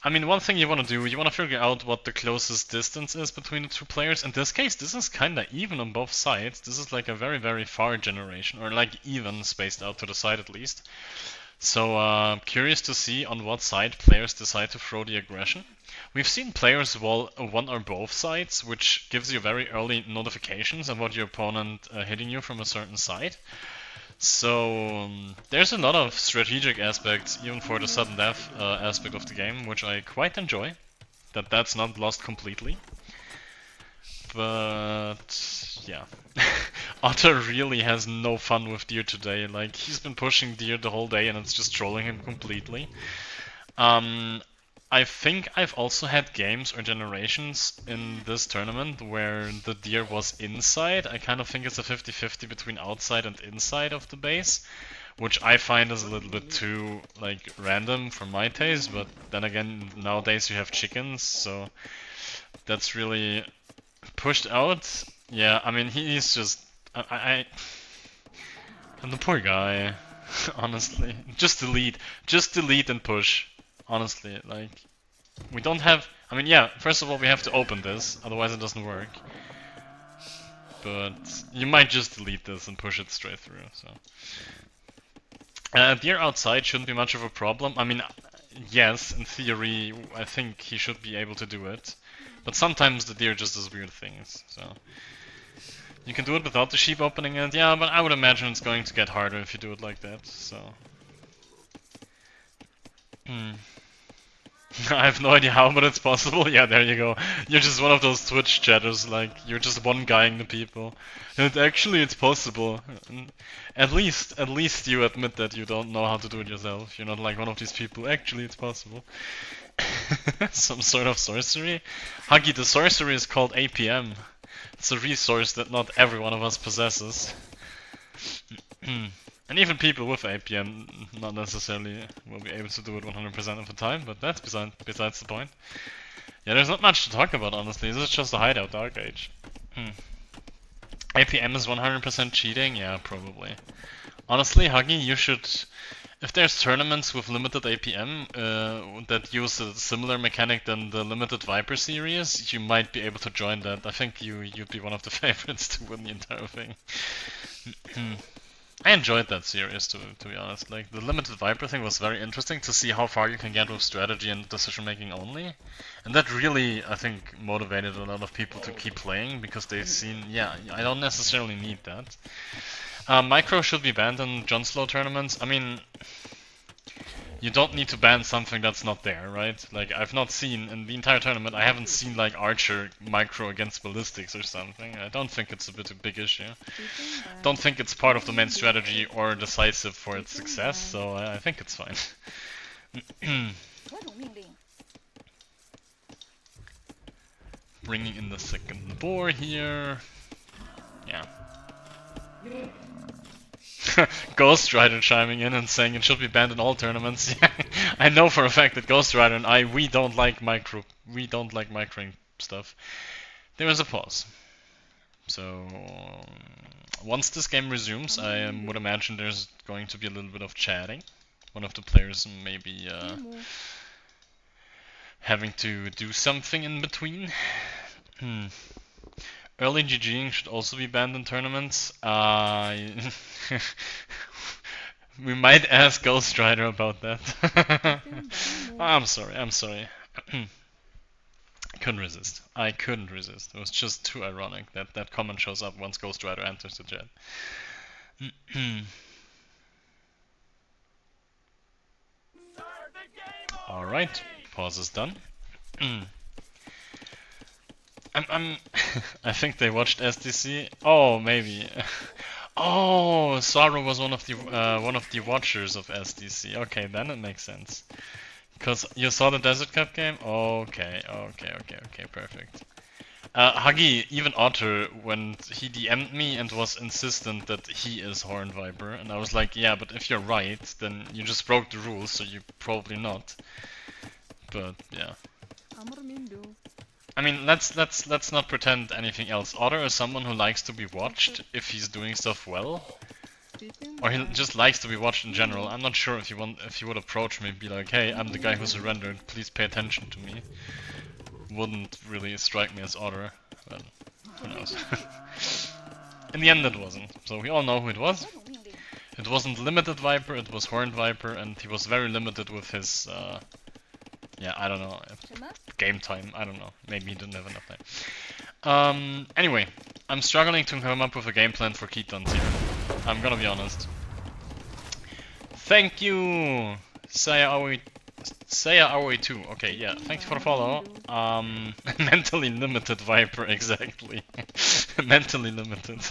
I mean, one thing you want to do, you want to figure out what the closest distance is between the two players. In this case, this is kind of even on both sides. This is like a very, very far generation, or like even spaced out to the side at least. So, curious to see on what side players decide to throw the aggression. We've seen players wall one or both sides, which gives you very early notifications of what your opponent hitting you from a certain side. So, there's a lot of strategic aspects, even for the sudden death aspect of the game, which I quite enjoy. That's not lost completely. But yeah, Otter really has no fun with Deer today. Like, he's been pushing Deer the whole day and it's just trolling him completely. I think I've also had games or generations in this tournament where the Deer was inside. I kind of think it's a 50-50 between outside and inside of the base, which I find is a little bit too, like, random for my taste. But then again, nowadays you have chickens, so that's really pushed out. Yeah, I mean, he's just... the poor guy, honestly. Just delete and push. Honestly, like, we don't have, I mean, yeah, first of all we have to open this, otherwise it doesn't work. But you might just delete this and push it straight through, so. Deer outside shouldn't be much of a problem. I mean, yes, in theory, I think he should be able to do it. But sometimes the deer just does weird things, so. You can do it without the sheep opening it, yeah, but I would imagine it's going to get harder if you do it like that, so. I have no idea how, but it's possible. Yeah, there you go. You're just one of those Twitch chatters, like, you're just one guying the people. And actually, it's possible. At least you admit that you don't know how to do it yourself. You're not like one of these people. Actually, it's possible. Some sort of sorcery? Huggy, the sorcery is called APM. It's a resource that not every one of us possesses. And even people with APM not necessarily will be able to do it 100% of the time, but that's besides the point. Yeah, there's not much to talk about, honestly. This is just a hideout Dark Age. APM is 100% cheating? Yeah, probably. Honestly, Huggy, you should... If there's tournaments with limited APM that use a similar mechanic than the limited Viper series, you might be able to join that. I think you'd be one of the favorites to win the entire thing. I enjoyed that series, to be honest. Like, the limited Viper thing was very interesting to see how far you can get with strategy and decision making only. And that really, I think, motivated a lot of people to keep playing, because they've seen, yeah, I don't necessarily need that. Micro should be banned in John Slow tournaments. I mean, you don't need to ban something that's not there, right? Like, I've not seen, in the entire tournament, I haven't seen, like, Archer micro against Ballistics or something. I don't think it's a big issue. Don't think it's part of the main strategy or decisive for its success, so I think it's fine. Bringing in the second boar here. Yeah. Ghost Rider chiming in and saying it should be banned in all tournaments. Yeah, I know for a fact that Ghost Rider and we don't like microing stuff. There is a pause. So once this game resumes, I would imagine there's going to be a little bit of chatting. One of the players maybe having to do something in between. Early GGing should also be banned in tournaments. We might ask Ghost Rider about that. I'm sorry. Couldn't resist. I couldn't resist. It was just too ironic that that comment shows up once Ghost Rider enters the chat. Alright, pause is done. I think they watched SDC. Oh, maybe. Oh, Saru was one of the watchers of SDC. Okay, then it makes sense. Cause you saw the Desert Cup game. Okay, perfect. Huggy, even Otter, when he DM'd me and was insistent that he is Horned Viper, and I was like, yeah, but if you're right, then you just broke the rules, so you're probably not. But yeah. I mean, let's not pretend anything else. Otter is someone who likes to be watched if he's doing stuff well, or he just likes to be watched in general. I'm not sure if you would approach me and be like, hey, I'm the guy who surrendered, please pay attention to me. Wouldn't really strike me as Otter, but who knows. In the end, it wasn't. So we all know who it was. It wasn't Limited Viper, it was Horned Viper, and he was very limited with his. Yeah, I don't know. Game time, I don't know. Maybe he didn't have enough time. Anyway, I'm struggling to come up with a game plan for Ketons here. I'm gonna be honest. Thank you! Saya2. Okay, yeah, thank you for the follow. Mentally limited Viper, exactly. Mentally limited.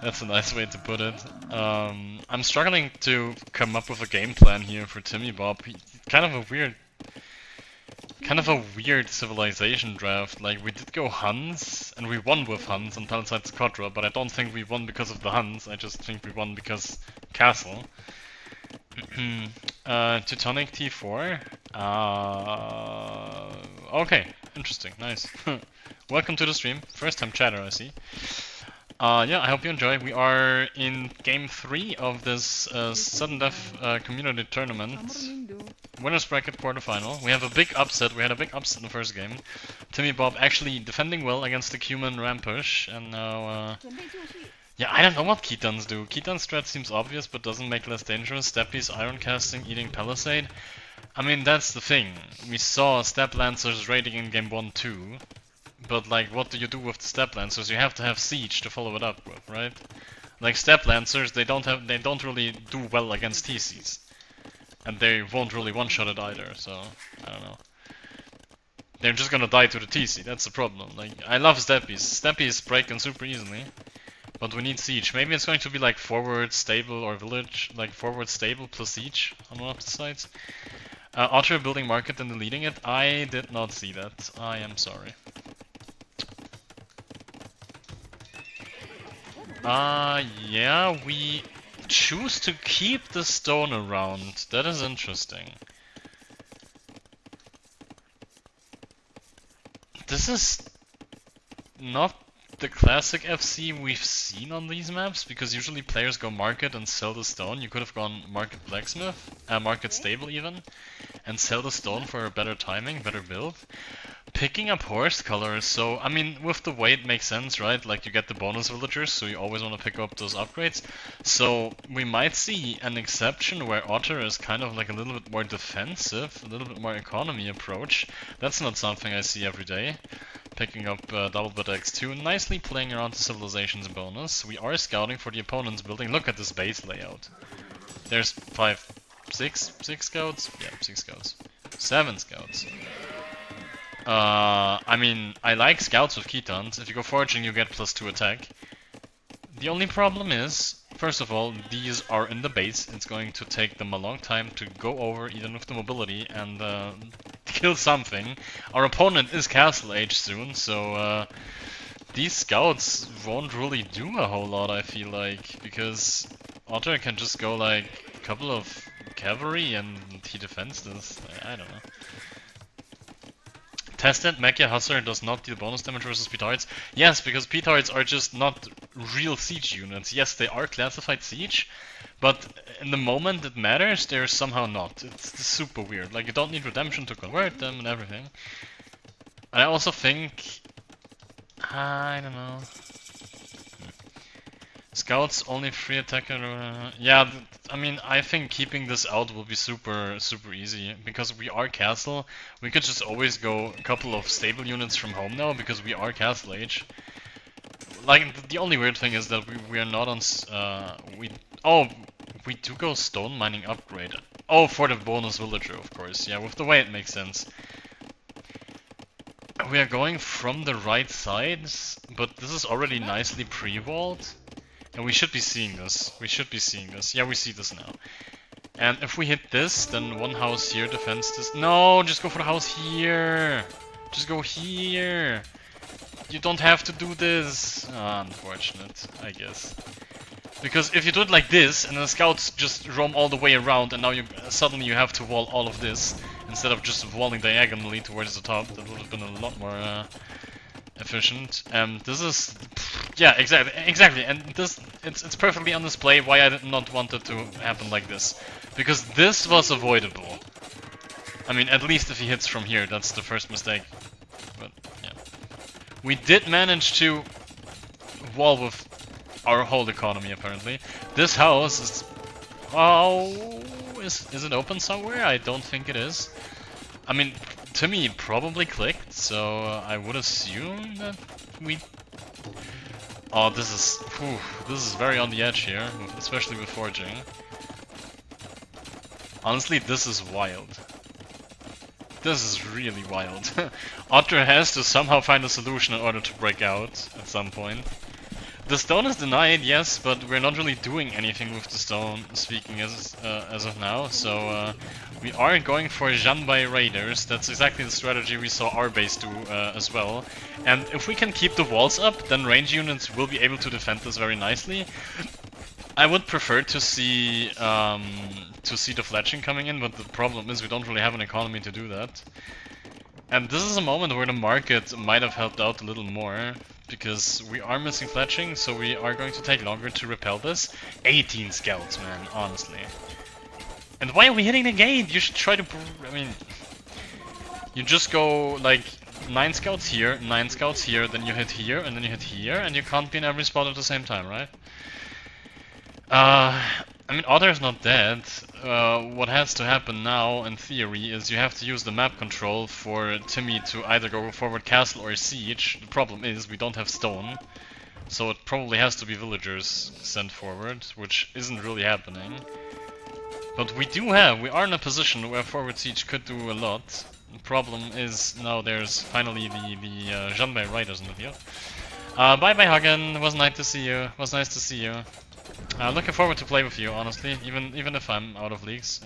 That's a nice way to put it. I'm struggling to come up with a game plan here for Timmybob. Kind of a weird civilization draft. Like, we did go Huns, and we won with Huns on Taliside Squadra, but I don't think we won because of the Huns, I just think we won because Castle. Teutonic T4. Okay, interesting, nice. Welcome to the stream. First time chatter, I see. Yeah, I hope you enjoy. We are in game 3 of this sudden death community tournament. Winners bracket quarterfinal. We have a big upset. We had a big upset in the first game. Timmybob actually defending well against the Cuman Rampush, and now yeah, I don't know what Keaton's do. Keaton's strat seems obvious but doesn't make less dangerous. Steppy's iron casting, eating Palisade. I mean, that's the thing. We saw Step Lancers raiding in game 1 too. But like, what do you do with the Step Lancers? You have to have Siege to follow it up with, right? Like Step Lancers, they don't really do well against TCs. And they won't really one-shot it either, so I don't know. They're just gonna die to the TC, that's the problem. Like, I love Steppies. Steppies break them super easily. But we need Siege. Maybe it's going to be like forward, stable, or village. Like forward, stable, plus Siege on one of the sides. Otter building market and deleting it. I did not see that. I am sorry. Yeah, we choose to keep the stone around. That is interesting. This is not the classic FC we've seen on these maps, because usually players go market and sell the stone. You could have gone market blacksmith, market stable even, and sell the stone for a better timing, better build. Picking up horse colors, so I mean, with the weight makes sense, right? Like you get the bonus villagers, so you always want to pick up those upgrades. So we might see an exception where Otter is kind of like a little bit more defensive, a little bit more economy approach. That's not something I see every day. Picking up double bit X2, nicely playing around the civilizations bonus. We are scouting for the opponent's building. Look at this base layout. There's 6 scouts? Yeah, 6 scouts. 7 scouts. I mean, I like scouts with Ketons. If you go foraging, you get +2 attack. The only problem is, first of all, these are in the base. It's going to take them a long time to go over, even with the mobility, and kill something. Our opponent is Castle Age soon, so these scouts won't really do a whole lot, I feel like, because Otter can just go like a couple of cavalry and he defends this. I don't know. Tested, Mechia Hussar does not deal bonus damage versus petards. Yes, because petards are just not real siege units. Yes, they are classified siege, but in the moment it matters, they're somehow not. It's super weird. Like, you don't need redemption to convert them and everything. And I also think... I don't know... Scouts only free attacker. Yeah, I mean, I think keeping this out will be super easy, because we are castle. We could just always go a couple of stable units from home now, because we are castle age. Like, the only weird thing is that we are not on. We do go stone mining upgrade. Oh, for the bonus villager, of course. Yeah, with the way it makes sense. We are going from the right sides, but this is already nicely pre-walled. And we should be seeing this. We should be seeing this. Yeah, we see this now. And if we hit this, then one house here defends this. No, just go for the house here. Just go here. You don't have to do this. Unfortunate, I guess. Because if you do it like this, and the scouts just roam all the way around, and now suddenly you have to wall all of this, instead of just walling diagonally towards the top, that would have been a lot more efficient. This is... Yeah, exactly, and this it's perfectly on display why I did not want it to happen like this. Because this was avoidable. I mean, at least if he hits from here, that's the first mistake. But, yeah. We did manage to wall with our whole economy, apparently. This house is... Oh... Is it open somewhere? I don't think it is. I mean, Timmy probably clicked, so I would assume that we... Oh, this is very on the edge here, especially with foraging. Honestly, this is wild. This is really wild. Otter has to somehow find a solution in order to break out at some point. The stone is denied, yes, but we're not really doing anything with the stone, speaking as of now, so we are going for Janbai Raiders. That's exactly the strategy we saw our base do as well. And if we can keep the walls up, then range units will be able to defend this very nicely. I would prefer to see the fletching coming in, but the problem is we don't really have an economy to do that. And this is a moment where the market might have helped out a little more, because we are missing fletching, so we are going to take longer to repel this. 18 scouts, man, honestly. And why are we hitting the gate? You should try to... I mean... You just go, like, 9 scouts here, 9 scouts here, then you hit here, and then you hit here, and you can't be in every spot at the same time, right? I mean, Otter's not dead. What has to happen now, in theory, is you have to use the map control for Timmy to either go forward castle or siege. The problem is, we don't have stone, so it probably has to be villagers sent forward, which isn't really happening. But we are in a position where forward siege could do a lot. The problem is now there's finally the Janbei riders in the field. Bye bye Hagen, it was nice to see you. It was nice to see you. Looking forward to play with you, honestly, even if I'm out of leagues.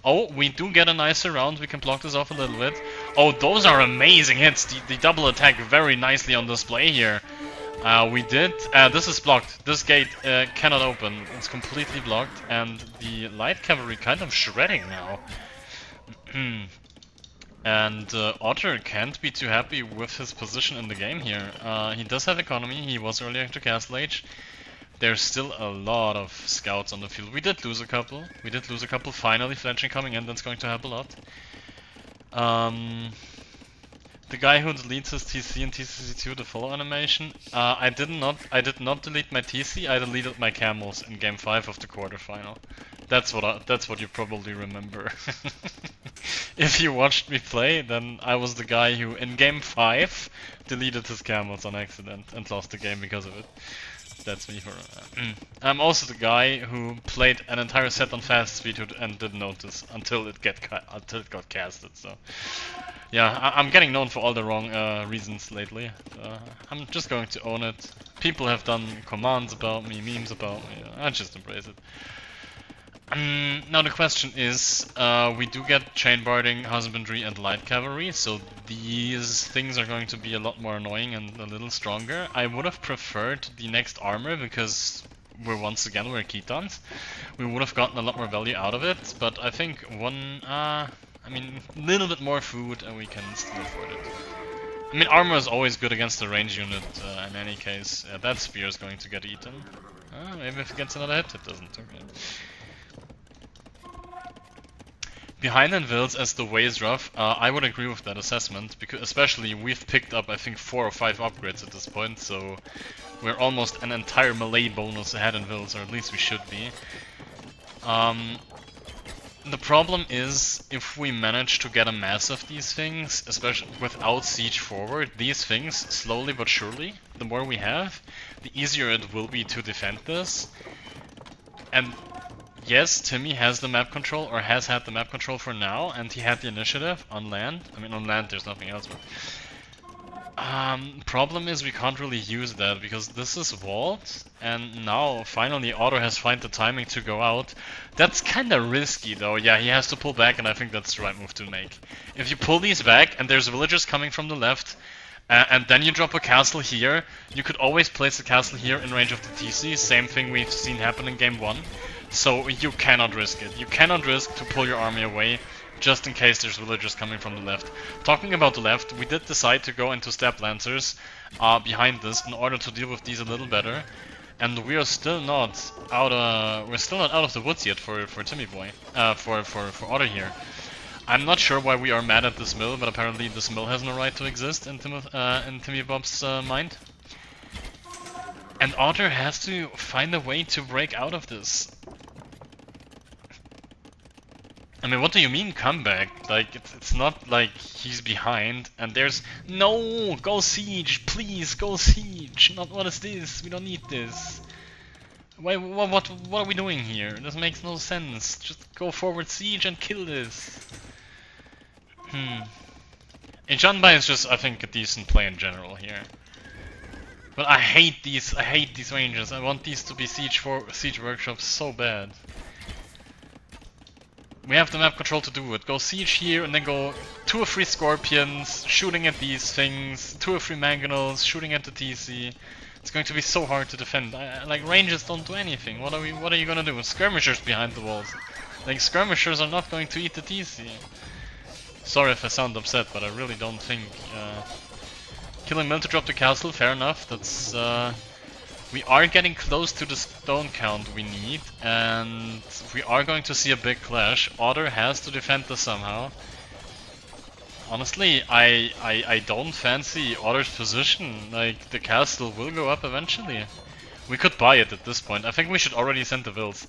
Oh, we do get a nicer round, we can block this off a little bit. Oh, those are amazing hits, the double attack very nicely on display here. We did, this is blocked, this gate cannot open, it's completely blocked, and the light cavalry kind of shredding now. And Otter can't be too happy with his position in the game here. He does have economy, he was earlier to Castle Age. There's still a lot of scouts on the field. We did lose a couple. Finally fletching coming in, that's going to help a lot. The guy who deletes his TC and TCC2, the follow animation, I did not delete my TC, I deleted my camels in game 5 of the quarterfinal. That's what you probably remember. If you watched me play, then I was the guy who in game 5 deleted his camels on accident and lost the game because of it. That's me for... I'm also the guy who played an entire set on fast speed and didn't notice until it got casted, so... Yeah, I'm getting known for all the wrong reasons lately. I'm just going to own it. People have done commands about me, memes about me, I just embrace it. Now the question is, we do get chain barding, husbandry and light cavalry, so these things are going to be a lot more annoying and a little stronger. I would have preferred the next armor because we're Ketons. We would have gotten a lot more value out of it, but I think a little bit more food and we can still afford it. I mean, armor is always good against the range unit in any case. That spear is going to get eaten. Maybe if it gets another hit, it doesn't. Okay. Behind in Wilds as the way is rough, I would agree with that assessment, because especially we've picked up I think 4 or 5 upgrades at this point, so we're almost an entire melee bonus ahead in Wilds, or at least we should be. The problem is, if we manage to get a mass of these things, especially without siege forward, these things, slowly but surely, the more we have, the easier it will be to defend this. And yes, Timmy has the map control, or has had the map control for now, and he had the initiative on land. I mean, on land there's nothing else, but... problem is we can't really use that, because this is walled, and now, finally, Otto has found the timing to go out. That's kinda risky, though. Yeah, he has to pull back, and I think that's the right move to make. If you pull these back, and there's villagers coming from the left, and then you drop a castle here, you could always place a castle here in range of the TC, same thing we've seen happen in game 1. So you cannot risk it. You cannot risk to pull your army away, just in case there's villagers coming from the left. Talking about the left, we did decide to go into Step Lancers behind this in order to deal with these a little better. And we are still not out of the woods yet for Timmy Boy, for Otter here. I'm not sure why we are mad at this mill, but apparently this mill has no right to exist in Timmybob's mind. And Otter has to find a way to break out of this. I mean, what do you mean comeback? Like, it's not like he's behind and there's... No! Go siege! Please, go siege! Not what is this? We don't need this. Why, what are we doing here? This makes no sense. Just go forward siege and kill this. And Janbai is just, I think, a decent play in general here. But I hate these ranges. I want these to be siege workshops so bad. We have the map control to do it. Go siege here and then go 2 or 3 scorpions shooting at these things, 2 or 3 mangonels shooting at the TC. It's going to be so hard to defend. Like, ranges don't do anything. What are you gonna do? Skirmishers behind the walls. Like, skirmishers are not going to eat the TC. Sorry if I sound upset, but I really don't think killing Mill to drop the castle, fair enough. That's we are getting close to the stone count we need, and we are going to see a big clash. Otter has to defend this somehow. Honestly, I don't fancy Otter's position. Like, the castle will go up eventually. We could buy it at this point. I think we should already send the Wills.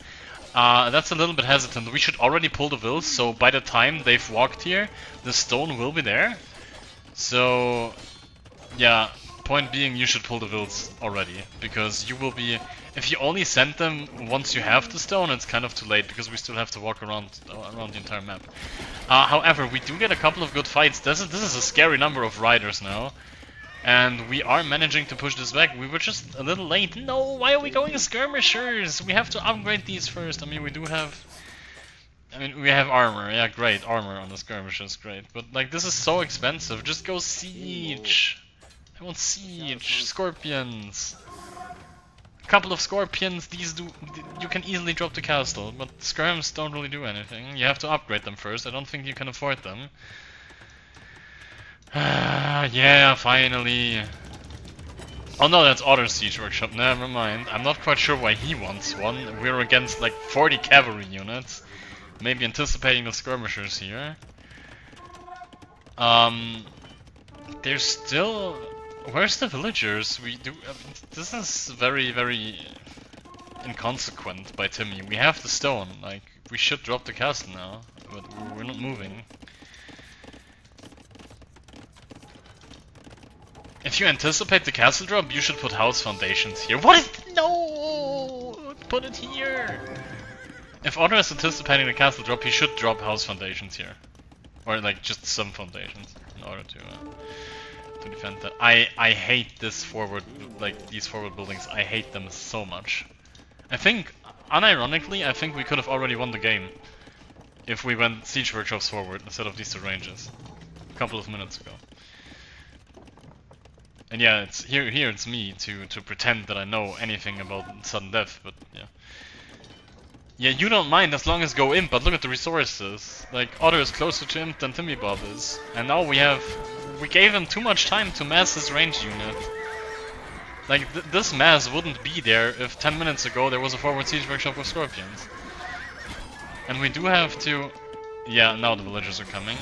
That's a little bit hesitant. We should already pull the Wills, so by the time they've walked here, the stone will be there. So, yeah, point being, you should pull the Wills already, because you will be... If you only send them once you have the stone, it's kind of too late, because we still have to walk around the entire map. However, we do get a couple of good fights. This is a scary number of riders now. And we are managing to push this back. We were just a little late. No, why are we going skirmishers? We have to upgrade these first. I mean, we do have... I mean, we have armor. Yeah, great. Armor on the skirmishers, great. But, like, this is so expensive. Just go siege. I want siege. Scorpions. A couple of scorpions. These do... You can easily drop the castle. But skirms don't really do anything. You have to upgrade them first. I don't think you can afford them. Yeah, finally. Oh no, that's Otter's Siege Workshop, never mind. I'm not quite sure why he wants one. We're against like 40 cavalry units. Maybe anticipating the skirmishers here. There's still... Where's the villagers? We do... this is very, very inconsequent by Timmy. We have the stone, like, we should drop the castle now, but we're not moving. If you anticipate the castle drop, you should put house foundations here. What is... No! Put it here! If Otter is anticipating the castle drop, he should drop house foundations here. Or like just some foundations in order to defend that. I hate this forward, like these forward buildings. I hate them so much. I think, unironically, I think we could have already won the game if we went siege workshops forward instead of these two ranges a couple of minutes ago. And yeah, it's here it's me to pretend that I know anything about sudden death, but yeah. Yeah, you don't mind as long as go imp, but look at the resources. Like, Otter is closer to imp than Timmybob is. And now we gave him too much time to mass his range unit. Like, this mass wouldn't be there if 10 minutes ago there was a forward siege workshop with scorpions. And we do have to... Yeah, now the villagers are coming.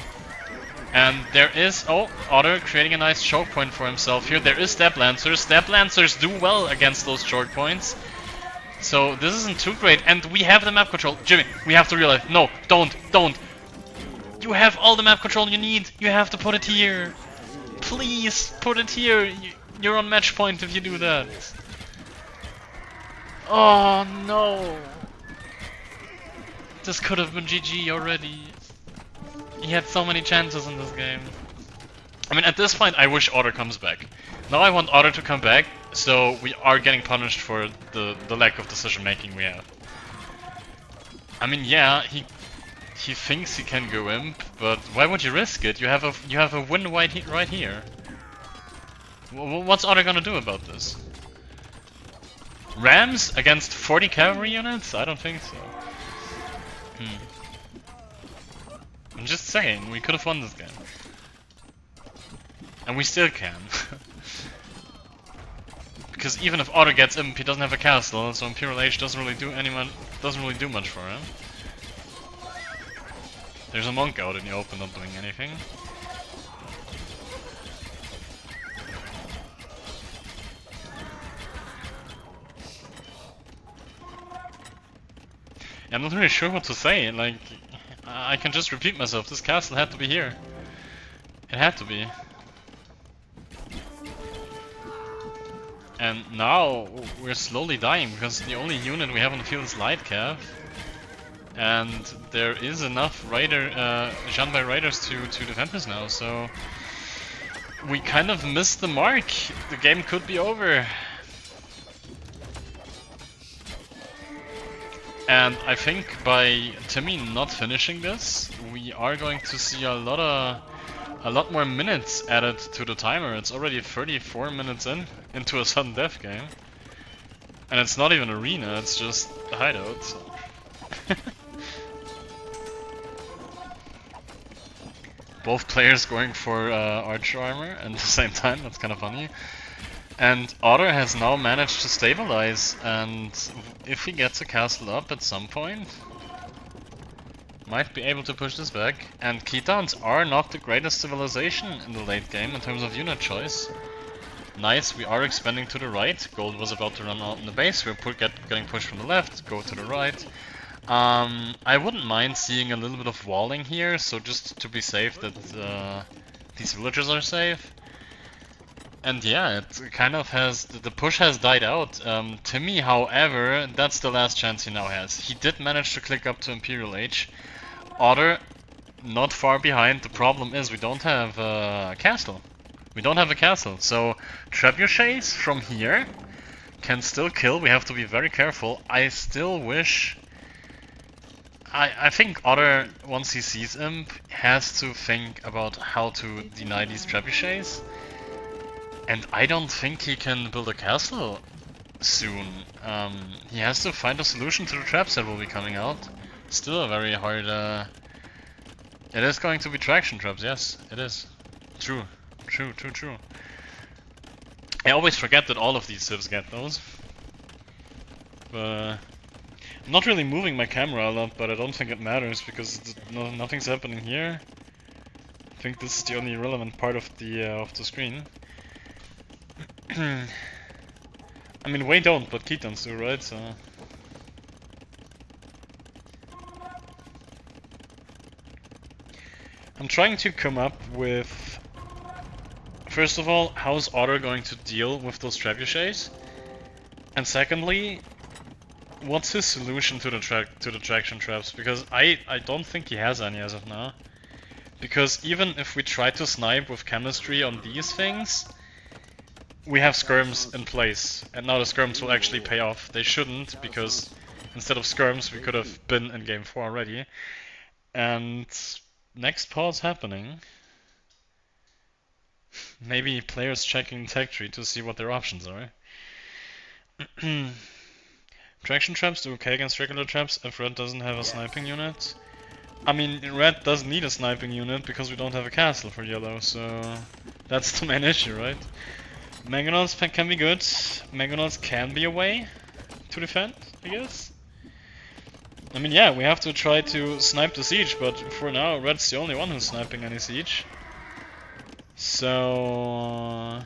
And there is... Oh, Otter creating a nice choke point for himself here. There is Step Lancers. Step Lancers do well against those choke points. So this isn't too great. And we have the map control. Jimmy, we have to realize... No, don't. You have all the map control you need. You have to put it here. Please, put it here. You're on match point if you do that. Oh, no. This could have been GG already. He had so many chances in this game. I mean, at this point, I wish Otter comes back. Now I want Otter to come back, so we are getting punished for the lack of decision making we have. I mean, yeah, he thinks he can go imp, but why would you risk it? You have a win right here. What's Otter gonna do about this? Rams against 40 cavalry units? I don't think so. I'm just saying, we could have won this game. And we still can. Because even if Otter gets imp, he doesn't have a castle, so Imperial Age doesn't really do much for him. There's a monk out in the open not doing anything. I'm not really sure what to say, like... I can just repeat myself, this castle had to be here. It had to be. And now we're slowly dying because the only unit we have on the field is Light Cav. And there is enough Janbai riders to defend us now, so... We kind of missed the mark. The game could be over. And I think by Timmy not finishing this, we are going to see a lot more minutes added to the timer. It's already 34 minutes into a sudden death game. And it's not even arena, it's just a hideout. So. Both players going for archer armor at the same time, that's kind of funny. And Otter has now managed to stabilize, and if he gets a castle up at some point, might be able to push this back. And Khitans are not the greatest civilization in the late game in terms of unit choice. Nice, we are expanding to the right. Gold was about to run out in the base, we're getting pushed from the left, go to the right. I wouldn't mind seeing a little bit of walling here, so just to be safe that these villagers are safe. And yeah, it kind of has, the push has died out. Timmy, however, that's the last chance he now has. He did manage to click up to Imperial Age. Otter, not far behind. The problem is we don't have a castle. We don't have a castle, so trebuchets from here can still kill. We have to be very careful. I still wish... I think Otter, once he sees Imp, has to think about how to deny these trebuchets. And I don't think he can build a castle soon. He has to find a solution to the traps that will be coming out. Still a very hard... It is going to be traction traps, yes, it is. True. True. I always forget that all of these civs get those. But... I'm not really moving my camera a lot, but I don't think it matters because nothing's happening here. I think this is the only relevant part of the screen. I mean, Wei don't, but Khitans do, right? So I'm trying to come up with, first of all, how's Otter going to deal with those trebuchets? And secondly, what's his solution to the traction traps? Because I don't think he has any as of now. Because even if we try to snipe with chemistry on these things, we have skirms in place, and now the skirms will actually pay off. They shouldn't, because instead of skirms we could have been in game 4 already. And next pause happening. Maybe players checking tech tree to see what their options are. Traction traps do okay against regular traps if red doesn't have a sniping unit. I mean, red does need a sniping unit because we don't have a castle for yellow, so that's the main issue, right? Mangonels can be good. Mangonels can be a way to defend, I guess. I mean, yeah, we have to try to snipe the siege, but for now, red's the only one who's sniping any siege. So...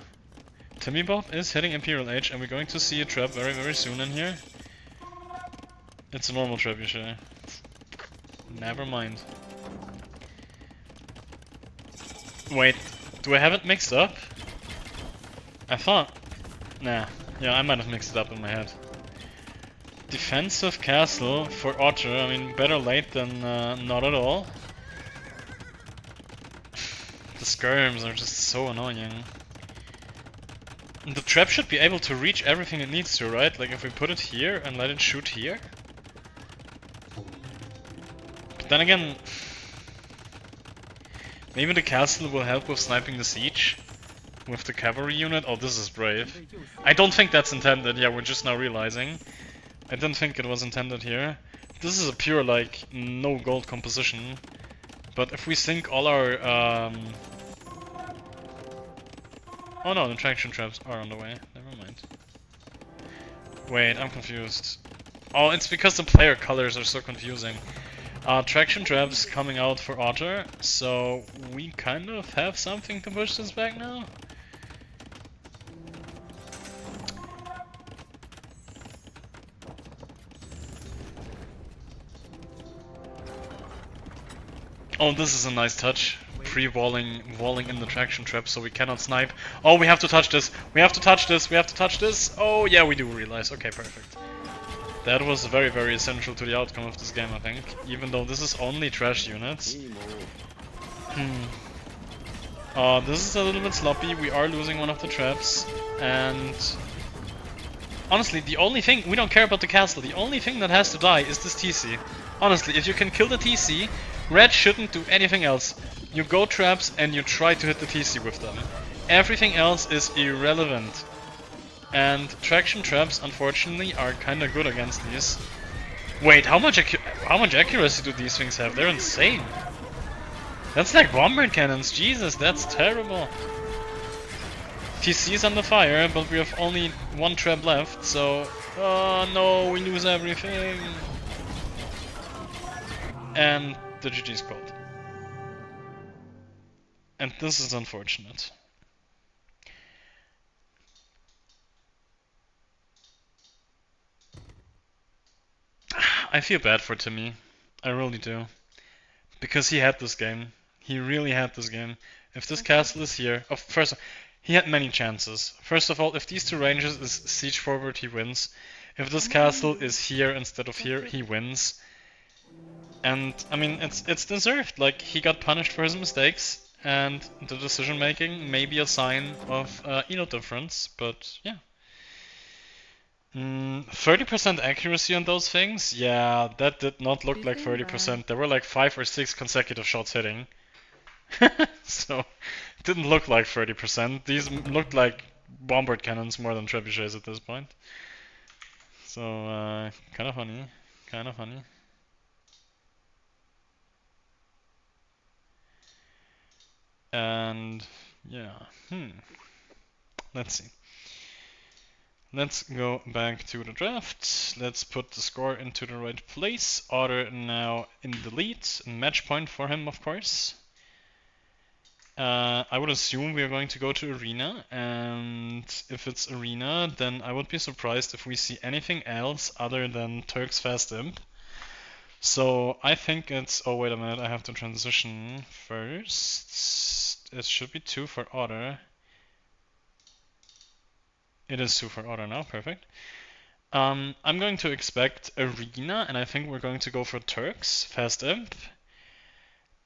Timmybob is hitting Imperial Age, and we're going to see a trap very soon in here. It's a normal trebuchet. Never mind. Wait, do I have it mixed up? I thought... Nah, yeah, I might have mixed it up in my head. Defensive castle for Otter, I mean, better late than not at all. The skirms are just so annoying. The trap should be able to reach everything it needs to, right? Like if we put it here and let it shoot here. But then again... Maybe the castle will help with sniping the siege. With the cavalry unit. Oh, this is brave. I don't think that's intended. Yeah, we're just now realizing. I didn't think it was intended here. This is a pure, like, no gold composition. But if we sink all our... Oh no, the traction traps are on the way. Never mind. Wait, I'm confused. Oh, it's because the player colors are so confusing. Traction traps coming out for Otter, so we kind of have something to push this back now. Oh, this is a nice touch. Walling in the traction trap, so we cannot snipe. Oh, we have to touch this. We have to touch this. We have to touch this. Oh, yeah, we do realize. Okay, perfect. That was very essential to the outcome of this game, I think. Even though this is only trash units. This is a little bit sloppy. We are losing one of the traps, and honestly, the only thing we don't care about the castle. The only thing that has to die is this TC. Honestly, if you can kill the TC, red shouldn't do anything else. You go traps and you try to hit the TC with them. Everything else is irrelevant. And traction traps, unfortunately, are kinda good against these. Wait, how much accuracy do these things have? They're insane. That's like bombard cannons, Jesus, that's terrible. TC is under fire, but we have only one trap left, so... Oh no, we lose everything. And the GG's called. And this is unfortunate. I feel bad for Timmy. I really do. Because he had this game. He really had this game. If this castle is here... Oh, first, he had many chances. First of all, if these two ranges is siege forward, he wins. If this castle is here instead of here, he wins. And, I mean, it's deserved. Like, he got punished for his mistakes. And the decision making may be a sign of elo difference, but yeah. 30% accuracy on those things? Yeah, that did not look like 30%. There were like 5 or 6 consecutive shots hitting. So, it didn't look like 30%. These looked like bombard cannons more than trebuchets at this point. So, kind of funny. Kind of funny. And, yeah, let's see. Let's go back to the draft. Let's put the score into the right place. Otter now in the lead. Match point for him, of course. I would assume we are going to go to Arena, and if it's Arena, then I would be surprised if we see anything else other than Turk's Fast Imp. So I think it's... Oh, wait a minute, I have to transition first. It should be 2 for Otter. It is 2 for Otter now, perfect. I'm going to expect Arena, and I think we're going to go for Turks, Fast Imp.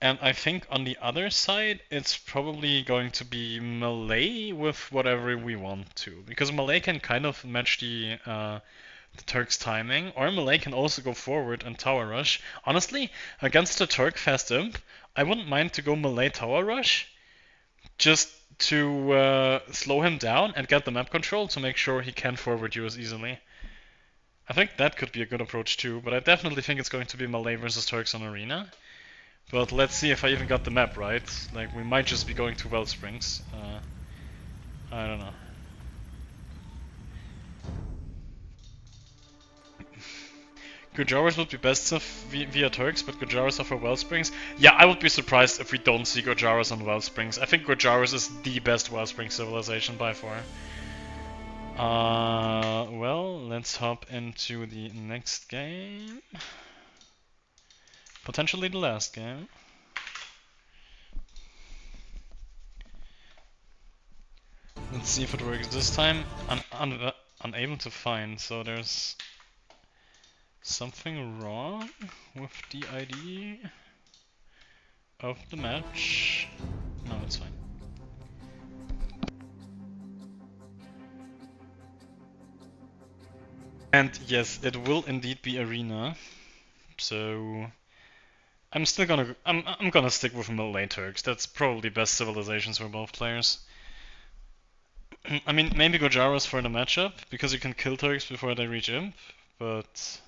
And I think on the other side, it's probably going to be Melee with whatever we want to. Because Melee can kind of match the Turk's timing, or Melee can also go forward and Tower Rush. Honestly, against the Turk Fast Imp, I wouldn't mind to go Melee Tower Rush, just to slow him down and get the map control to make sure he can forward you as easily. I think that could be a good approach too, but I definitely think it's going to be Melee versus Turks on Arena. But let's see if I even got the map right. Like, we might just be going to Wellsprings. I don't know. Gujaras would be best of via Turks, but Gujaras are for Wellsprings. Yeah, I would be surprised if we don't see Gujaras on Wellsprings. I think Gujaras is the best Wellspring civilization by far. Well, let's hop into the next game. Potentially the last game. Let's see if it works this time. I'm unable to find, so there's something wrong with the ID of the match. No, it's fine. And yes, it will indeed be Arena. So I'm still gonna I'm gonna stick with Melee Turks. That's probably best civilizations for both players. I mean, maybe Gojaras for the matchup, because you can kill Turks before they reach Imp, but...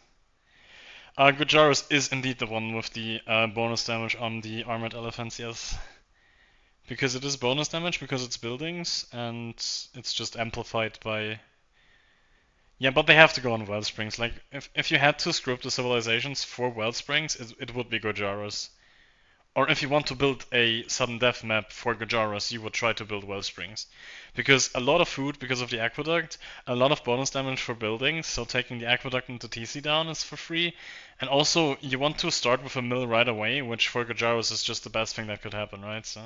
Gojaras is indeed the one with the bonus damage on the armored elephants, yes. Because it is bonus damage, because it's buildings, and it's just amplified by... Yeah, but they have to go on Wellsprings. Like, if you had to script the civilizations for Wellsprings, it would be Gojaras. Or if you want to build a sudden death map for Gujaras, you would try to build Wellsprings. Because a lot of food because of the aqueduct, a lot of bonus damage for buildings, so taking the aqueduct into TC down is for free. And also, you want to start with a mill right away, which for Gujaras is just the best thing that could happen, right? So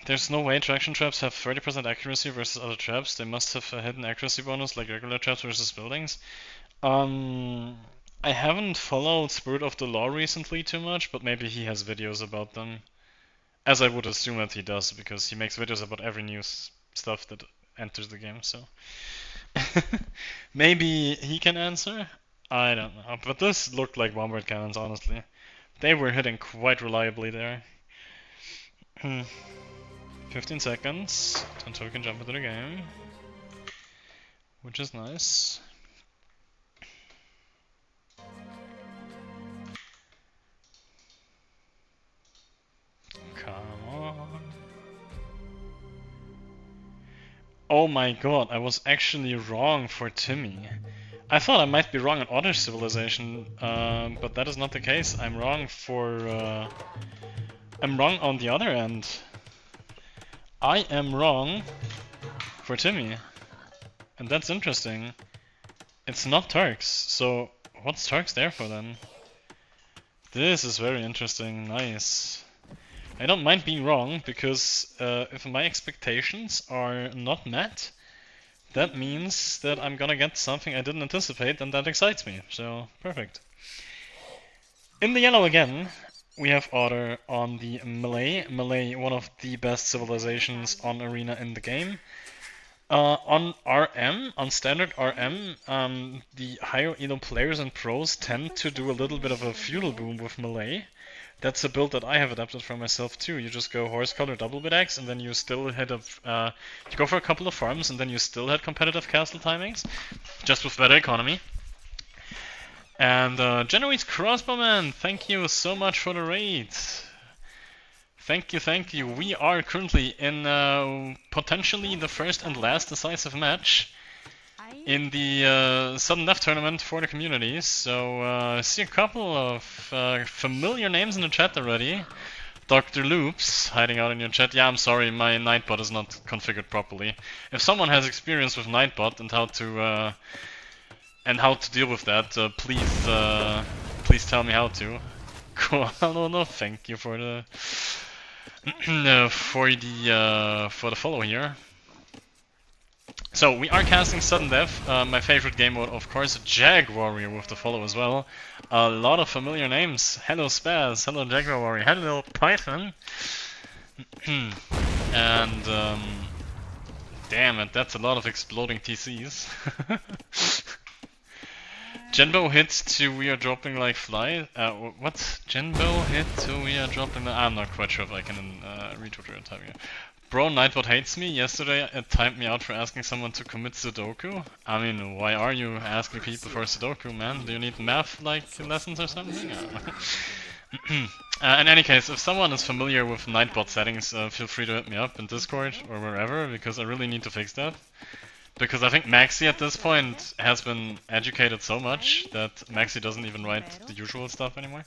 there's no way traction traps have 30% accuracy versus other traps. They must have a hidden accuracy bonus like regular traps versus buildings. I haven't followed Spirit of the Law recently too much, but maybe he has videos about them. As I would assume that he does, because he makes videos about every new stuff that enters the game, so... Maybe he can answer? I don't know, but this looked like bombard cannons, honestly. They were hitting quite reliably there. 15 seconds until we can jump into the game. Which is nice. Oh my god, I was actually wrong for Timmy. I thought I might be wrong on Otter Civilization, but that is not the case. I'm wrong for... I'm wrong on the other end. I am wrong for Timmy. And that's interesting. It's not Turks, so what's Turks there for then? This is very interesting, nice. I don't mind being wrong, because if my expectations are not met, that means that I'm gonna get something I didn't anticipate, and that excites me, so perfect. In the yellow again, we have Otter on the Malay. Malay, one of the best civilizations on Arena in the game. On RM, on standard RM, the higher elo players and pros tend to do a little bit of a feudal boom with Malay. That's a build that I have adapted for myself too. You just go horse color double bit X, and then you still hit you go for a couple of farms, and then you still hit competitive castle timings, just with better economy. And Genoese Crossbowman, thank you so much for the raid. Thank you, thank you. We are currently in potentially the first and last decisive match in the sudden death tournament for the communities. So I see a couple of familiar names in the chat already. Dr. Loops hiding out in your chat. Yeah, I'm sorry, my Nightbot is not configured properly. If someone has experience with Nightbot and how to deal with that, please tell me how to. Cool. No, thank you for the for the follow here. So we are casting Sudden Death, my favorite game mode, of course. Jag Warrior with the follow as well. A lot of familiar names. Hello Spaz, hello Jaguar Warrior, hello Python. And damn it, that's a lot of exploding TCs. Genbo hit to we are dropping like fly. What? Genbo hit to we are dropping. I'm not quite sure if I can retweet your time here. Bro, Nightbot hates me. Yesterday it timed me out for asking someone to commit Sudoku. I mean, why are you asking people for Sudoku, man? Do you need math like lessons or something? In any case, if someone is familiar with Nightbot settings, feel free to hit me up in Discord or wherever, because I really need to fix that. Because I think Maxi at this point has been educated so much that Maxi doesn't even write the usual stuff anymore.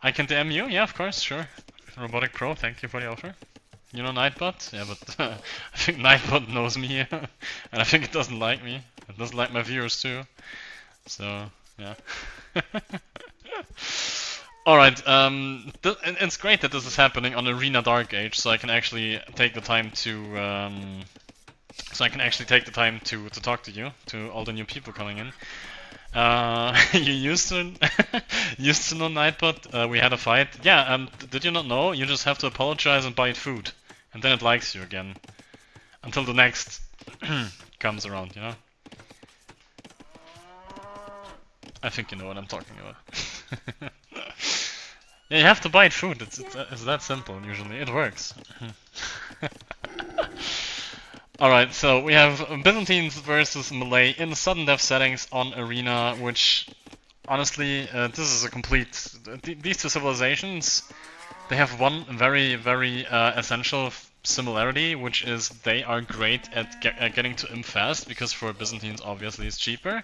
I can DM you? Yeah, of course, sure. Robotic Pro, thank you for the offer. You know Nightbot? Yeah, but I think Nightbot knows me, and I think it doesn't like me. It doesn't like my viewers too. So, yeah. Alright, it's great that this is happening on Arena Dark Age, so I can actually take the time to talk to you, to all the new people coming in. You used to know Nightbot. We had a fight. Yeah. Did you not know? You just have to apologize and buy it food, and then it likes you again, until the next comes around. You know. I think you know what I'm talking about. Yeah, you have to buy it food. It's that simple. Usually, it works. Alright, so we have Byzantines versus Malay in sudden death settings on Arena, which honestly, this is a complete... These two civilizations, they have one very, very essential similarity, which is they are great at getting to imp fast, because for Byzantines obviously it's cheaper,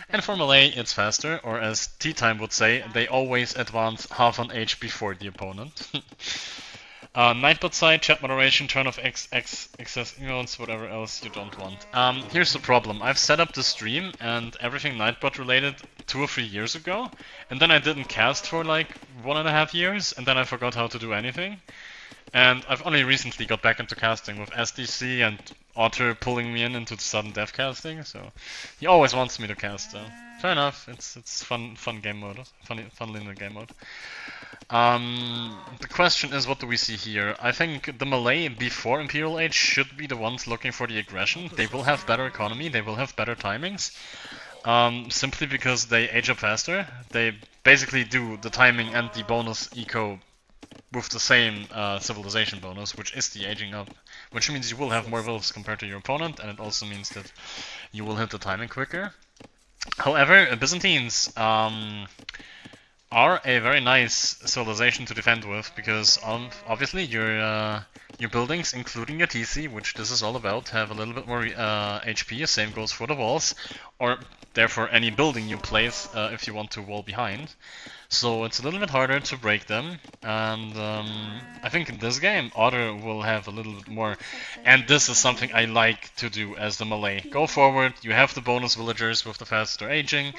and for Malay it's faster, or as T-Time would say, they always advance half an H before the opponent. Nightbot side, chat moderation, turn off excess emotes, whatever else you don't want. Here's the problem. I've set up the stream and everything Nightbot related 2 or 3 years ago, and then I didn't cast for like 1.5 years, and then I forgot how to do anything. And I've only recently got back into casting with SDC and Otter pulling me into the sudden death casting, so he always wants me to cast, so fair enough. It's fun game mode, fun linear game mode. The question is, what do we see here? I think the Malay before Imperial Age should be the ones looking for the aggression. They will have better economy, they will have better timings, simply because they age up faster. They basically do the timing and the bonus eco with the same civilization bonus, which is the aging up, which means you will have more wolves compared to your opponent, and it also means that you will hit the timing quicker. However, Byzantines, are a very nice civilization to defend with, because obviously your buildings, including your TC, which this is all about, have a little bit more HP. Same goes for the walls, or therefore any building you place if you want to wall behind. So it's a little bit harder to break them, and I think in this game Otter will have a little bit more, and this is something I like to do as the Malay. Go forward, you have the bonus villagers with the faster aging,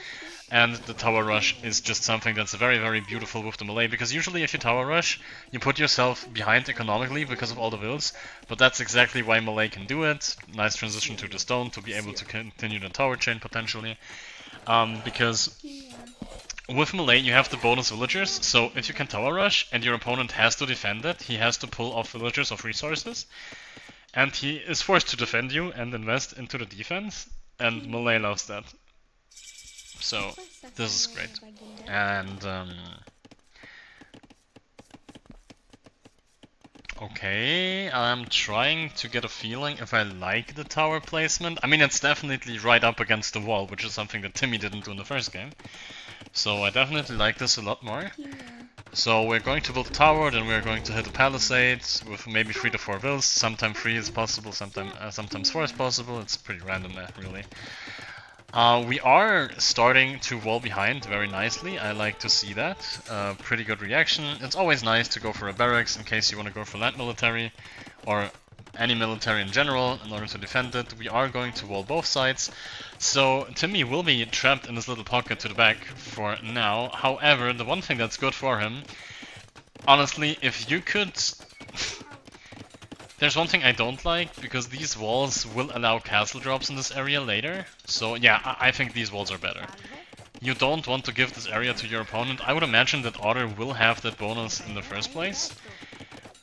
and the tower rush is just something that's very, very beautiful with the Malay, because usually if you tower rush, you put yourself behind economically because of all the builds, but that's exactly why Malay can do it. Nice transition to the stone to be able to continue the tower chain potentially, because with Malay you have the bonus villagers, so if you can tower rush and your opponent has to defend it, he has to pull off villagers of resources, and he is forced to defend you and invest into the defense, and Malay loves that. So this is great. And okay, I'm trying to get a feeling if I like the tower placement. I mean, it's definitely right up against the wall, which is something that Timmy didn't do in the first game. So I definitely like this a lot more. So we're going to build a tower, then we're going to hit a palisade with maybe 3 to 4 vills. Sometimes 3 is possible, sometimes 4 is possible. It's pretty random, really. We are starting to wall behind very nicely. I like to see that. Pretty good reaction. It's always nice to go for a barracks in case you want to go for land military or any military in general in order to defend it. We are going to wall both sides. So Timmy will be trapped in this little pocket to the back for now. However, the one thing that's good for him, honestly, if you could... There's one thing I don't like, because these walls will allow castle drops in this area later. So yeah, I think these walls are better. You don't want to give this area to your opponent. I would imagine that Otter will have that bonus in the first place.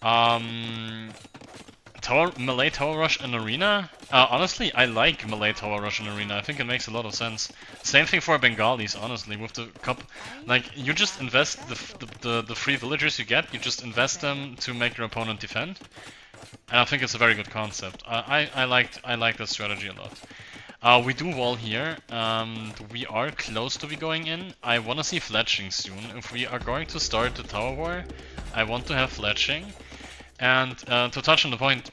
Malay Tower Rush and Arena? Honestly, I like Malay Tower Rush and Arena. I think it makes a lot of sense. Same thing for Bengalis, honestly, with the cup. Like, you just invest the free villagers you get, you just invest them to make your opponent defend. And I think it's a very good concept. I like that strategy a lot. We do wall here, and we are close to be going in. I want to see fletching soon. If we are going to start the tower war, I want to have fletching. And to touch on the point,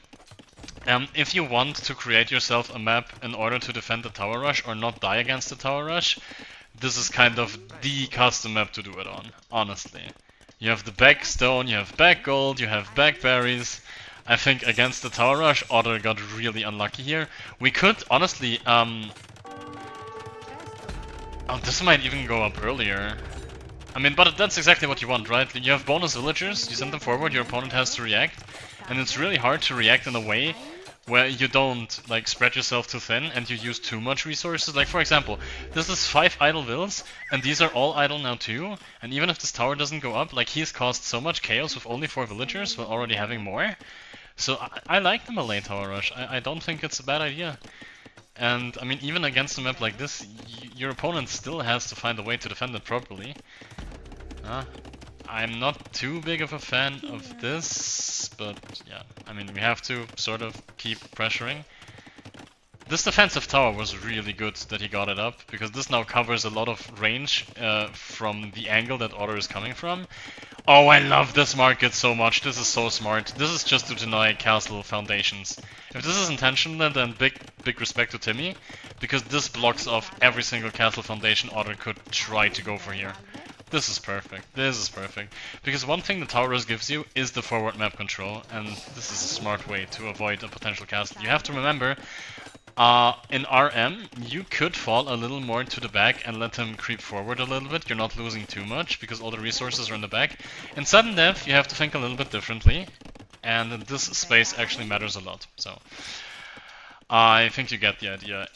if you want to create yourself a map in order to defend the tower rush or not die against the tower rush, this is kind of the custom map to do it on, honestly. You have the back stone, you have back gold, you have back berries. I think against the tower rush, Otter got really unlucky here. We could honestly, oh, this might even go up earlier. I mean, but that's exactly what you want, right? You have bonus villagers, you send them forward, your opponent has to react, and it's really hard to react in a way where you don't like spread yourself too thin and you use too much resources. Like, for example, this is 5 idle vills, and these are all idle now too, and even if this tower doesn't go up, like, he's caused so much chaos with only 4 villagers while already having more. So I like the Malay Tower Rush. I don't think it's a bad idea. And I mean, even against a map like this, your opponent still has to find a way to defend it properly. I'm not too big of a fan of this, but yeah, I mean, we have to sort of keep pressuring. This defensive tower was really good that he got it up, because this now covers a lot of range from the angle that Otter is coming from. Oh, I love this market so much. This is so smart. This is just to deny castle foundations. If this is intentional, then big respect to Timmy, because this blocks off every single castle foundation Otter could try to go for here. This is perfect. This is perfect. Because one thing the Towers gives you is the forward map control, and this is a smart way to avoid a potential castle. You have to remember, in RM, you could fall a little more to the back and let him creep forward a little bit. You're not losing too much, because all the resources are in the back. In sudden death, you have to think a little bit differently, and this space actually matters a lot. So I think you get the idea.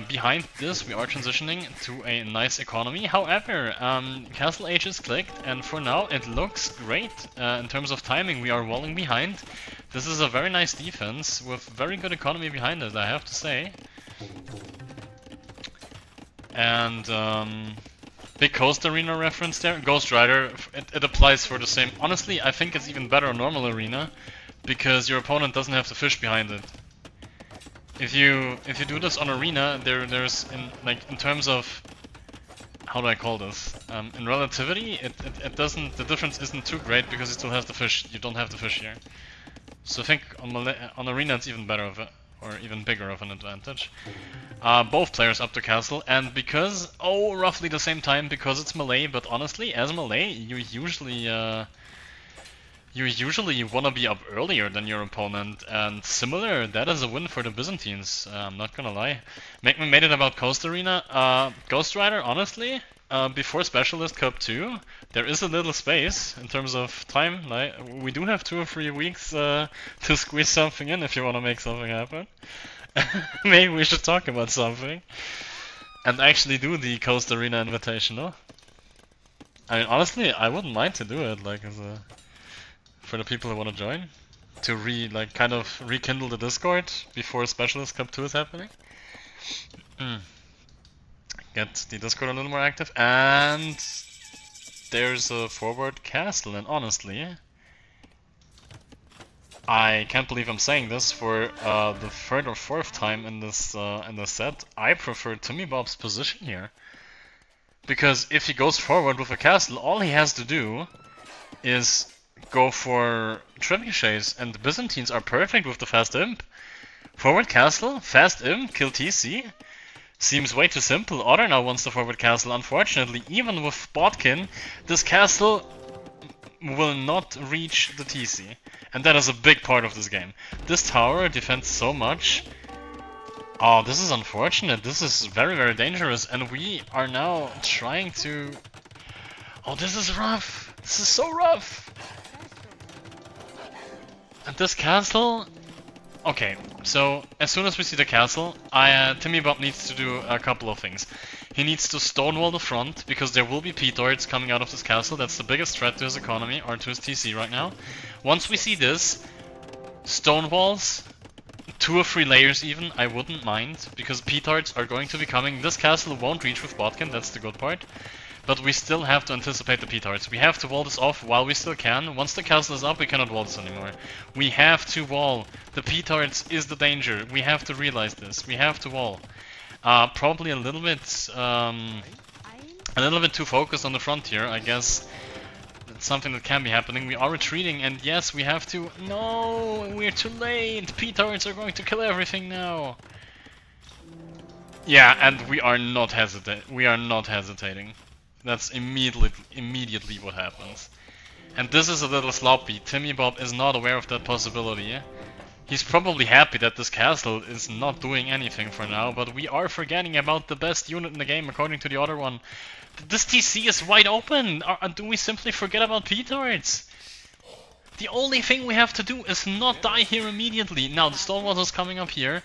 Behind this, we are transitioning to a nice economy. However, Castle Age is clicked, and for now it looks great. In terms of timing, we are walling behind. This is a very nice defense with very good economy behind it, I have to say. And big Coast Arena reference there. Ghost Rider, it applies for the same. Honestly, I think it's even better on normal arena, because your opponent doesn't have to fish behind it. If you do this on arena, there's in terms of how do I call this? In relativity, it doesn't, the difference isn't too great because you still have the fish, you don't have the fish here. So I think on Arena it's even better of a, or even bigger of an advantage. Both players up to castle, and because, roughly the same time, because it's melee, but honestly, as melee, you usually want to be up earlier than your opponent, and similar, that is a win for the Byzantines, I'm not gonna lie. Make me made it about Coast Arena. Ghost Rider, honestly, before Specialist Cup 2, there is a little space in terms of time. Like, we do have 2 or 3 weeks to squeeze something in if you want to make something happen. Maybe we should talk about something and actually do the Coast Arena Invitational. I mean, honestly, I wouldn't mind to do it, like, as a, for the people who want to join, to kind of rekindle the Discord before Specialist Cup 2 is happening. Get the Discord a little more active, and there's a forward castle, and honestly, I can't believe I'm saying this for the 3rd or 4th time in this set. I prefer Timmybob's position here, because if he goes forward with a castle, all he has to do is go for trebuchets, and the Byzantines are perfect with the fast imp. Forward castle, fast imp, kill TC. Seems way too simple. Otter now wants the forward castle. Unfortunately, even with Botkin, this castle will not reach the TC. And that is a big part of this game. This tower defends so much. Oh, this is unfortunate. This is very, very dangerous. And we are now trying to... Oh, this is rough. This is so rough. And this castle... Okay, so as soon as we see the castle, Timmybob needs to do a couple of things. He needs to stonewall the front, because there will be P-Torts coming out of this castle. That's the biggest threat to his economy, or to his TC right now. Once we see this, stonewalls, 2 or 3 layers even, I wouldn't mind, because P-Torts are going to be coming. This castle won't reach with Botkin, that's the good part. But we still have to anticipate the P-Torts. We have to wall this off while we still can. Once the castle is up, we cannot wall this anymore. We have to wall. The P-Torts is the danger. We have to realize this. We have to wall. Probably a little bit too focused on the front here. I guess that's something that can be happening. We are retreating, and yes, we have to. No, we're too late. P-Torts are going to kill everything now. Yeah, and we are not hesitating. That's immediately what happens. And this is a little sloppy. Timmybob is not aware of that possibility. He's probably happy that this castle is not doing anything for now, but we are forgetting about the best unit in the game according to the other one. This TC is wide open! Do we simply forget about P-Torts? The only thing we have to do is not die here immediately. Now the Stonewall is coming up here.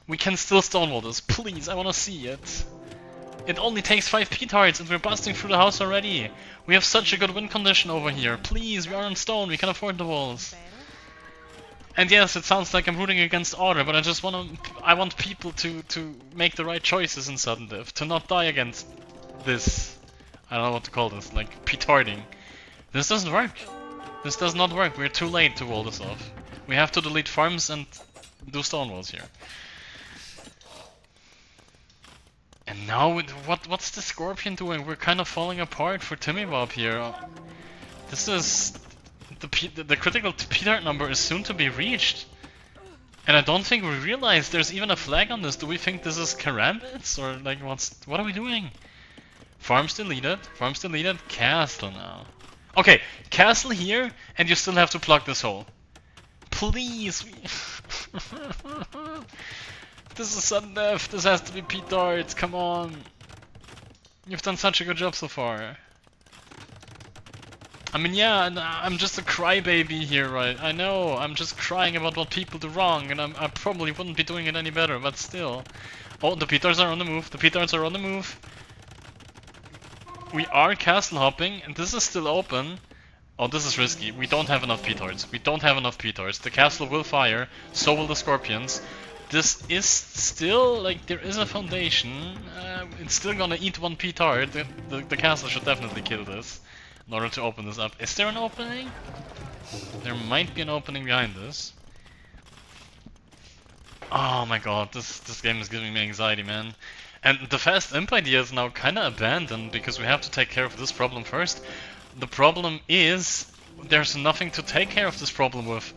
We can still Stonewall this. Please, I wanna see it. It only takes 5 P-Torts and we're busting through the house already. We have such a good win condition over here. Please, we are on stone, we can afford the walls. And yes, it sounds like I'm rooting against Order, but I want people to make the right choices in sudden div, to not die against this. I don't know what to call this, like P-Torting. This doesn't work. This does not work, we're too late to wall this off. We have to delete farms and do stone walls here. And now, what's the Scorpion doing? We're kind of falling apart for Timmybob here. This is... The critical P-Tart number is soon to be reached. And I don't think we realize there's even a flag on this. Do we think this is Karambits? Or like, what are we doing? Farms deleted, castle now. Okay, castle here, and you still have to plug this hole. Please! This is sudden death, this has to be P-Torts, come on! You've done such a good job so far. I mean, yeah, I'm just a crybaby here, right? I know, I'm just crying about what people do wrong, and I probably wouldn't be doing it any better, but still. Oh, the P-Torts are on the move, We are castle hopping, and this is still open. Oh, this is risky. We don't have enough P-Torts. The castle will fire, so will the Scorpions. This is still, like, there is a foundation. It's still gonna eat 1 P-Tart. The castle should definitely kill this in order to open this up. Is there an opening? There might be an opening behind this. Oh my god, this game is giving me anxiety, man. And the fast imp idea is now kinda abandoned because we have to take care of this problem first. The problem is there's nothing to take care of this problem with.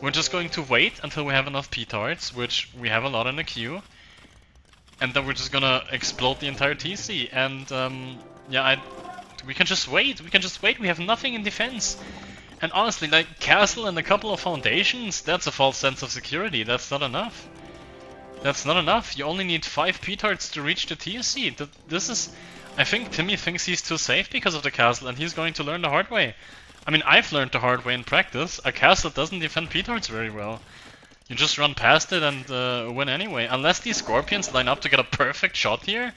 We're just going to wait until we have enough petards, which we have a lot in the queue. And then we're just gonna explode the entire TC. And yeah, we can just wait. We can just wait. We have nothing in defense. And honestly, like, castle and a couple of foundations, that's a false sense of security. That's not enough. That's not enough. You only need 5 petards to reach the TSC. This is... I think Timmy thinks he's too safe because of the castle, and he's going to learn the hard way. I mean, I've learned the hard way in practice. A castle doesn't defend petards very well. You just run past it and win anyway. Unless these scorpions line up to get a perfect shot here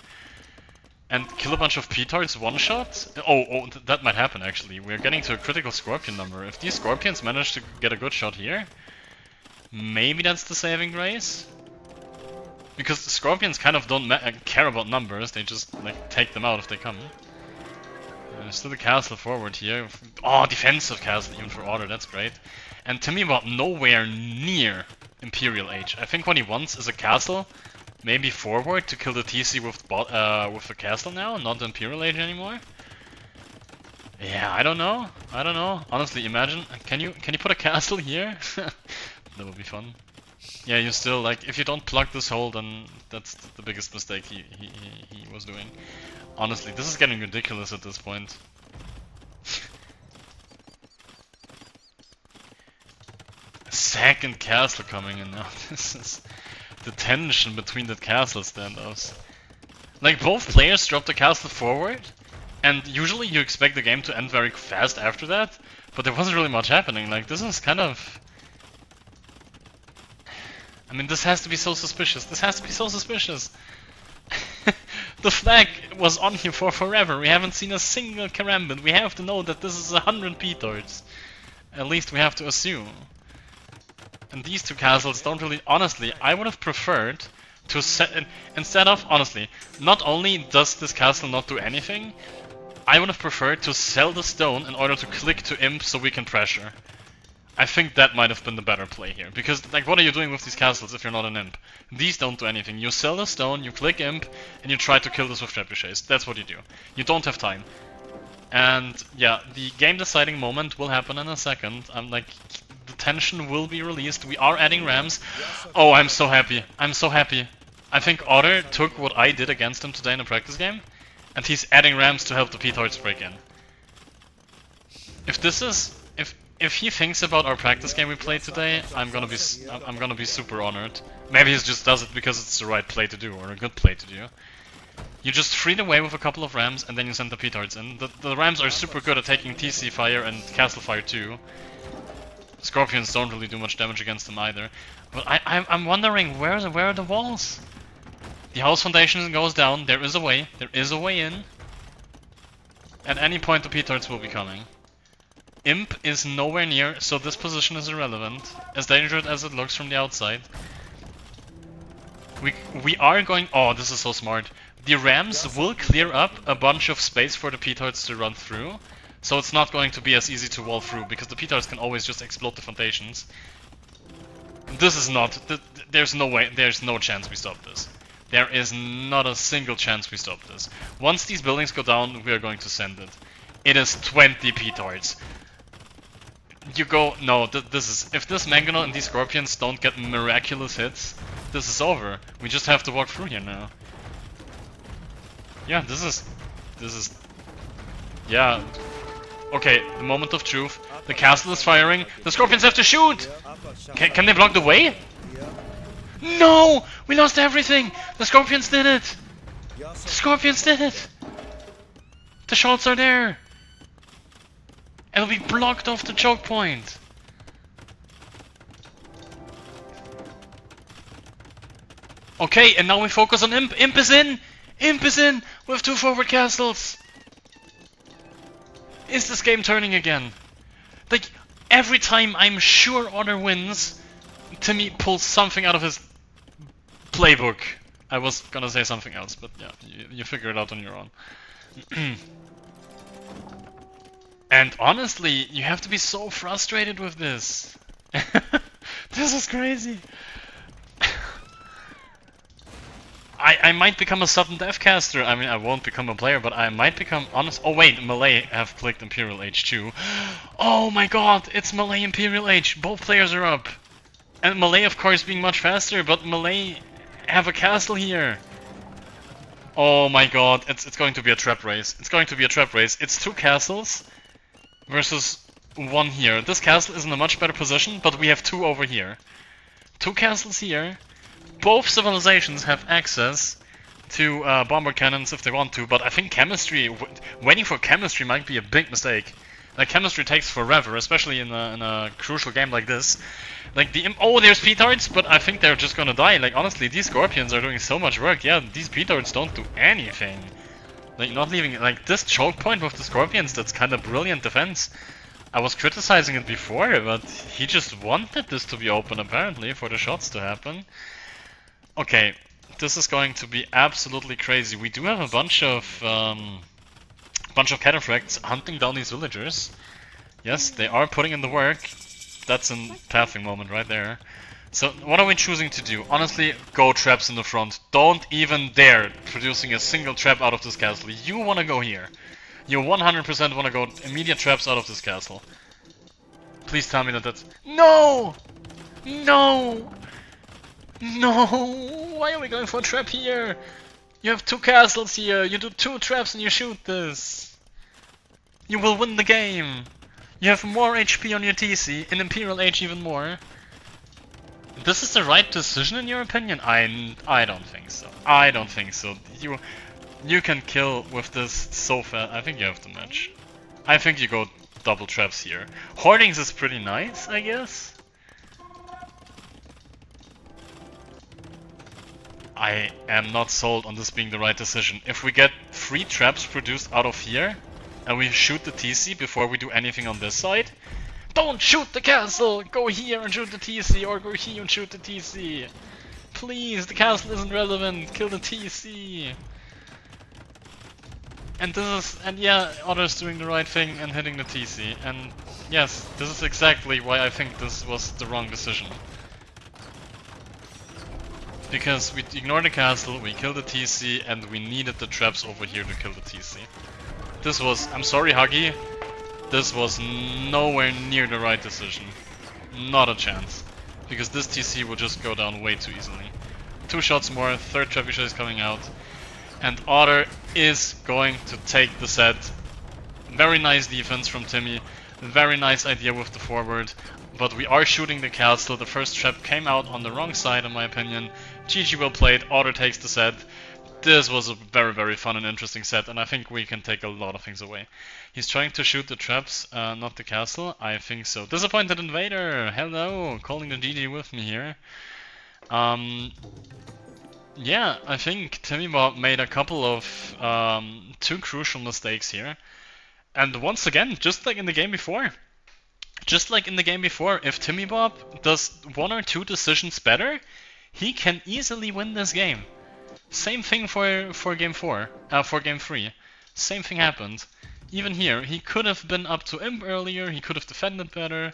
and kill a bunch of petards one-shot. Oh, that might happen actually. We're getting to a critical scorpion number. If these scorpions manage to get a good shot here, maybe that's the saving grace. Because the scorpions kind of don't care about numbers, they just like take them out if they come. Still the castle forward here. Oh, defensive castle even for order, that's great. And Timmybob nowhere near Imperial Age. I think what he wants is a castle, maybe forward to kill the TC with the castle now, not the Imperial Age anymore. Yeah, I don't know. I don't know. Honestly, imagine. Can you put a castle here? That would be fun. Yeah, you still like if you don't plug this hole, then that's the biggest mistake he was doing. Honestly, this is getting ridiculous at this point. Second castle coming in now. This is the tension between the castle standoffs. Like, both players drop the castle forward, and usually you expect the game to end very fast after that, but there wasn't really much happening. Like, this is kind of... I mean, this has to be so suspicious. This has to be so suspicious. The flag was on here for forever. We haven't seen a single karambit. We have to know that this is 100 petards. At least we have to assume. And these two castles don't really... Honestly, I would have preferred to set... Instead of... Honestly, not only does this castle not do anything, I would have preferred to sell the stone in order to click to imp so we can pressure. I think that might have been the better play here. Because, like, what are you doing with these castles if you're not an imp? These don't do anything. You sell the stone, you click imp, and you try to kill this with trebuchets. That's what you do. You don't have time. And, yeah, the game-deciding moment will happen in a second. I'm like... The tension will be released. We are adding rams. Oh, I'm so happy. I'm so happy. I think Otter took what I did against him today in a practice game, and he's adding rams to help the petards break in. If this is... If he thinks about our practice game we played today, I'm gonna be super honored. Maybe he just does it because it's the right play to do, or a good play to do. You just freed away with a couple of rams, and then you send the petards in. The rams are super good at taking TC fire and castle fire too. Scorpions don't really do much damage against them either. But I'm wondering, where are the walls? The house foundation goes down, there is a way in. At any point the petards will be coming. Imp is nowhere near, so this position is irrelevant, as dangerous as it looks from the outside. We are going... Oh, this is so smart. The rams will clear up a bunch of space for the petards to run through, so it's not going to be as easy to wall through, because the petards can always just explode the foundations. This is not... There's no way, there's no chance we stop this. There is not a single chance we stop this. Once these buildings go down, we are going to send it. It is 20 petards. You go... No, this is... If this Mangonel and these Scorpions don't get miraculous hits, this is over. We just have to walk through here now. Yeah, this is... Yeah. Okay, the moment of truth. The castle is firing. The Scorpions have to shoot! Can they block the way? No! We lost everything! The Scorpions did it! The Scorpions did it! The shots are there! It'll be blocked off the choke point! Okay, and now we focus on Imp. Imp is in! Imp is in! With 2 forward castles! Is this game turning again? Like, every time I'm sure Otter wins, Timmy pulls something out of his playbook. I was gonna say something else, but yeah, you figure it out on your own. And honestly, you have to be so frustrated with this. This is crazy. I might become a sudden death caster. I mean, I won't become a player, but I might become honest. Oh wait, Melee have clicked Imperial Age too. Oh my god, it's Melee Imperial Age. Both players are up. And Melee, of course, being much faster, but Melee have a castle here. Oh my god, it's going to be a trap race. It's going to be a trap race. It's 2 castles versus 1 here. This castle is in a much better position, but we have 2 over here. 2 castles here. Both civilizations have access to bomber cannons if they want to, but I think chemistry, waiting for chemistry might be a big mistake. Like, chemistry takes forever, especially in a crucial game like this. Like, oh, there's petards, but I think they're just gonna die. Like, honestly, these scorpions are doing so much work. Yeah, these petards don't do anything. Like, not leaving, like, this choke point with the scorpions, that's kind of brilliant defense. I was criticizing it before, but he just wanted this to be open, apparently, for the shots to happen. Okay, this is going to be absolutely crazy. We do have a bunch of cataphracts hunting down these villagers. Yes, they are putting in the work. That's a pathing moment right there. So what are we choosing to do? Honestly, go traps in the front. Don't even dare producing a single trap out of this castle. You want to go here. You 100% want to go immediate traps out of this castle. Please tell me that that's... No! No! No! Why are we going for a trap here? You have 2 castles here. You do 2 traps and you shoot this. You will win the game. You have more HP on your TC, in Imperial Age even more. This is the right decision in your opinion? I don't think so. I don't think so. You can kill with this so fast. I think you have the match. I think you go double traps here. Hoardings is pretty nice, I guess. I am not sold on this being the right decision. If we get 3 traps produced out of here, and we shoot the TC before we do anything on this side, don't shoot the castle! Go here and shoot the TC, or go here and shoot the TC! Please, the castle isn't relevant, kill the TC! And yeah, Otter's doing the right thing and hitting the TC, and yes, this is exactly why I think this was the wrong decision. Because we ignored the castle, we killed the TC, and we needed the traps over here to kill the TC. This was, I'm sorry Huggy, this was nowhere near the right decision. Not a chance. Because this TC would just go down way too easily. 2 shots more, 3rd trebuchet is coming out. And Otter is going to take the set. Very nice defense from Timmy. Very nice idea with the forward. But we are shooting the castle. The first trap came out on the wrong side in my opinion. GG well played, Otter takes the set. This was a very, very fun and interesting set, and I think we can take a lot of things away. He's trying to shoot the traps, not the castle. I think so. Disappointed Invader! Hello! Calling the GG with me here. Yeah, I think Timmybob made a couple of 2 crucial mistakes here. And once again, just like in the game before. Just like in the game before, if Timmybob does 1 or 2 decisions better, he can easily win this game. Same thing for game 4, for game 3. Same thing happened. Even here, he could have been up to Imp earlier, he could have defended better.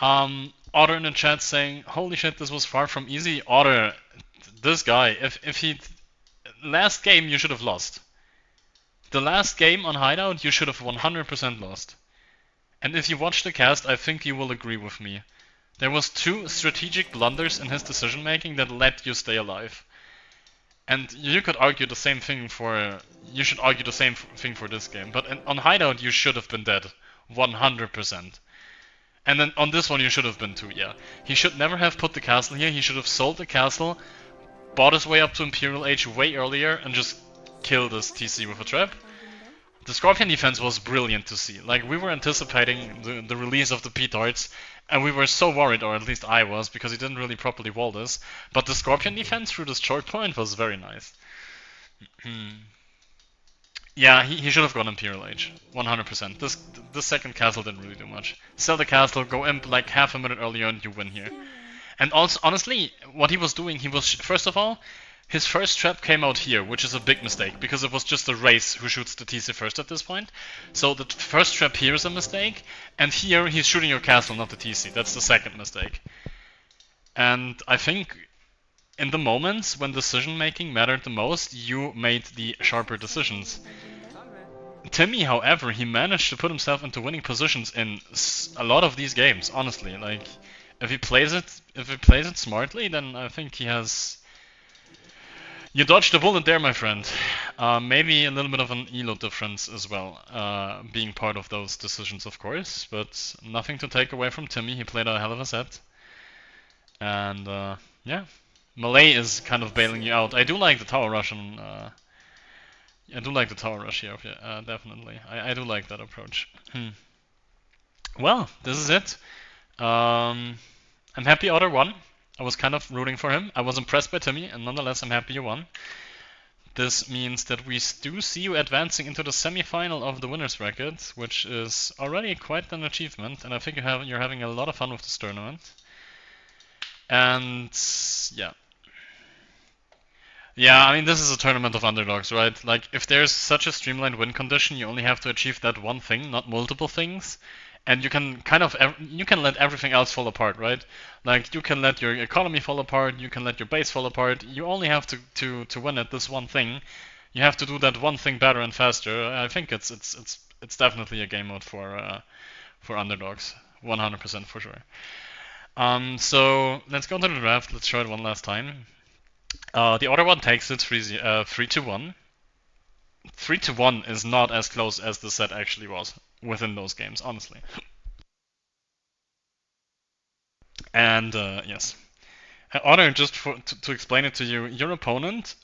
Otter in the chat saying, holy shit, this was far from easy. Otter, this guy, if he... Last game you should have lost. The last game on Hideout you should have 100% lost. And if you watch the cast, I think you will agree with me. There was 2 strategic blunders in his decision making that let you stay alive. And you could argue the same thing for... You should argue the same thing for this game. But on Hideout you should have been dead. 100%. And then on this one you should have been too, yeah. He should never have put the castle here. He should have sold the castle, bought his way up to Imperial Age way earlier, and just killed this TC with a trap. The Scorpion defense was brilliant to see. Like, we were anticipating the release of the petards, and we were so worried, or at least I was, because he didn't really properly wall this. But the Scorpion defense through this choke point was very nice. Yeah, he should have gone Imperial Age. 100%. This second castle didn't really do much. Sell the castle, go Imp like half a minute earlier, and you win here. And also, honestly, what he was doing, he was, first of all, his first trap came out here, which is a big mistake, because it was just a race who shoots the TC first at this point. So the first trap here is a mistake, and here he's shooting your castle, not the TC. That's the second mistake. And I think in the moments when decision making mattered the most, you made the sharper decisions. Timmy, however, he managed to put himself into winning positions in a lot of these games. Honestly, like if he plays it smartly, then I think he has. You dodged a bullet there, my friend. Maybe a little bit of an elo difference as well, being part of those decisions, of course, but nothing to take away from Timmy. He played a hell of a set. And yeah, Malay is kind of bailing you out. I do like the tower rush on. I do like the tower rush here, definitely. I do like that approach. Well, this is it. I'm happy Otter won. I was kind of rooting for him. I was impressed by Timmy, and nonetheless, I'm happy you won. This means that we do see you advancing into the semi-final of the winners bracket, which is already quite an achievement, and I think you're having a lot of fun with this tournament. And yeah. Yeah, I mean, this is a tournament of underdogs, right? Like, if there's such a streamlined win condition, you only have to achieve that one thing, not multiple things. And you can kind of you can let everything else fall apart, right? Like, you can let your economy fall apart, you can let your base fall apart. You only have to win at this one thing. You have to do that one thing better and faster. I think it's definitely a game mode for underdogs, 100% for sure. So let's go to the draft. Let's show it one last time. The other one takes it 3-1. 3-1 is not as close as the set actually was within those games, honestly. And yes, Otter, just to explain it to you, your opponent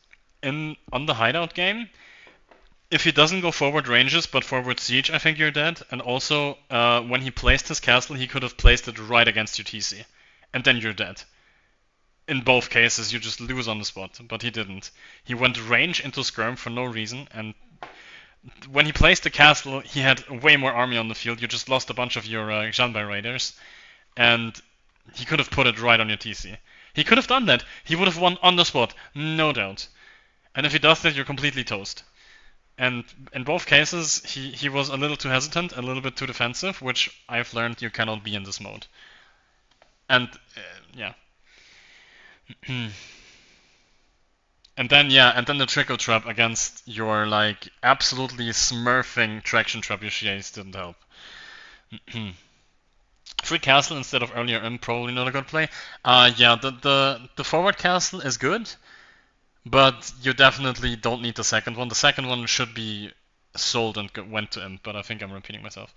on the hideout game, if he doesn't go forward ranges but forward siege, I think you're dead. And also, when he placed his castle, he could have placed it right against your TC, and then you're dead. In both cases, you just lose on the spot, but he didn't. He went range into skirm for no reason, and when he placed the castle, he had way more army on the field. You just lost a bunch of your Janbai raiders, and he could have put it right on your TC. He could have done that. He would have won on the spot, no doubt. And if he does that, you're completely toast. And in both cases, he was a little too hesitant, a little bit too defensive, which I've learned you cannot be in this mode. And yeah. And then the trickle trap against your like absolutely smurfing traction trap Yoshiace didn't help. Free castle instead of earlier imp, probably not a good play. Yeah, the forward castle is good, but you definitely don't need the second one. The second one should be sold and went to imp, but I think I'm repeating myself.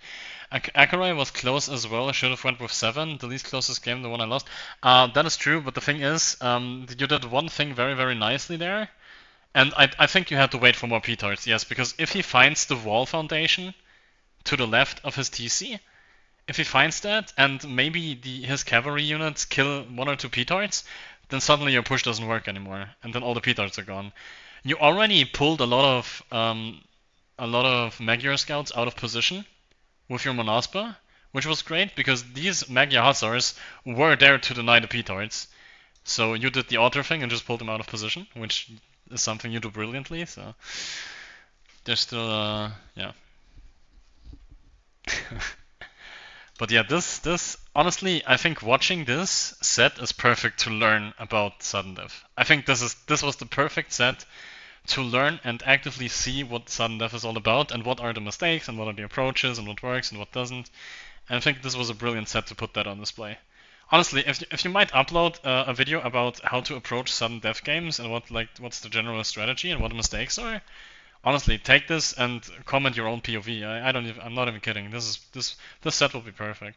Akurei was close as well. I should have went with 7, the least closest game, the one I lost. That is true, but the thing is, you did one thing very, very nicely there, and I think you had to wait for more P-tarts, yes, because if he finds the wall foundation to the left of his TC, if he finds that, and maybe his cavalry units kill 1 or 2 P-tarts, then suddenly your push doesn't work anymore, and then all the P-tarts are gone. You already pulled a lot of Magyar scouts out of position with your Monaspa, which was great because these Magyar hussars were there to deny the P-tarts. So you did the author thing and just pulled them out of position, which is something you do brilliantly. So there's still yeah. But yeah, this honestly, I think watching this set is perfect to learn about sudden death. I think this was the perfect set to learn and actively see what sudden death is all about and what are the mistakes and what are the approaches and what works and what doesn't. And I think this was a brilliant set to put that on display. Honestly, if you might upload a video about how to approach sudden death games and what's the general strategy and what the mistakes are, honestly, take this and comment your own POV. I'm not even kidding. This set will be perfect.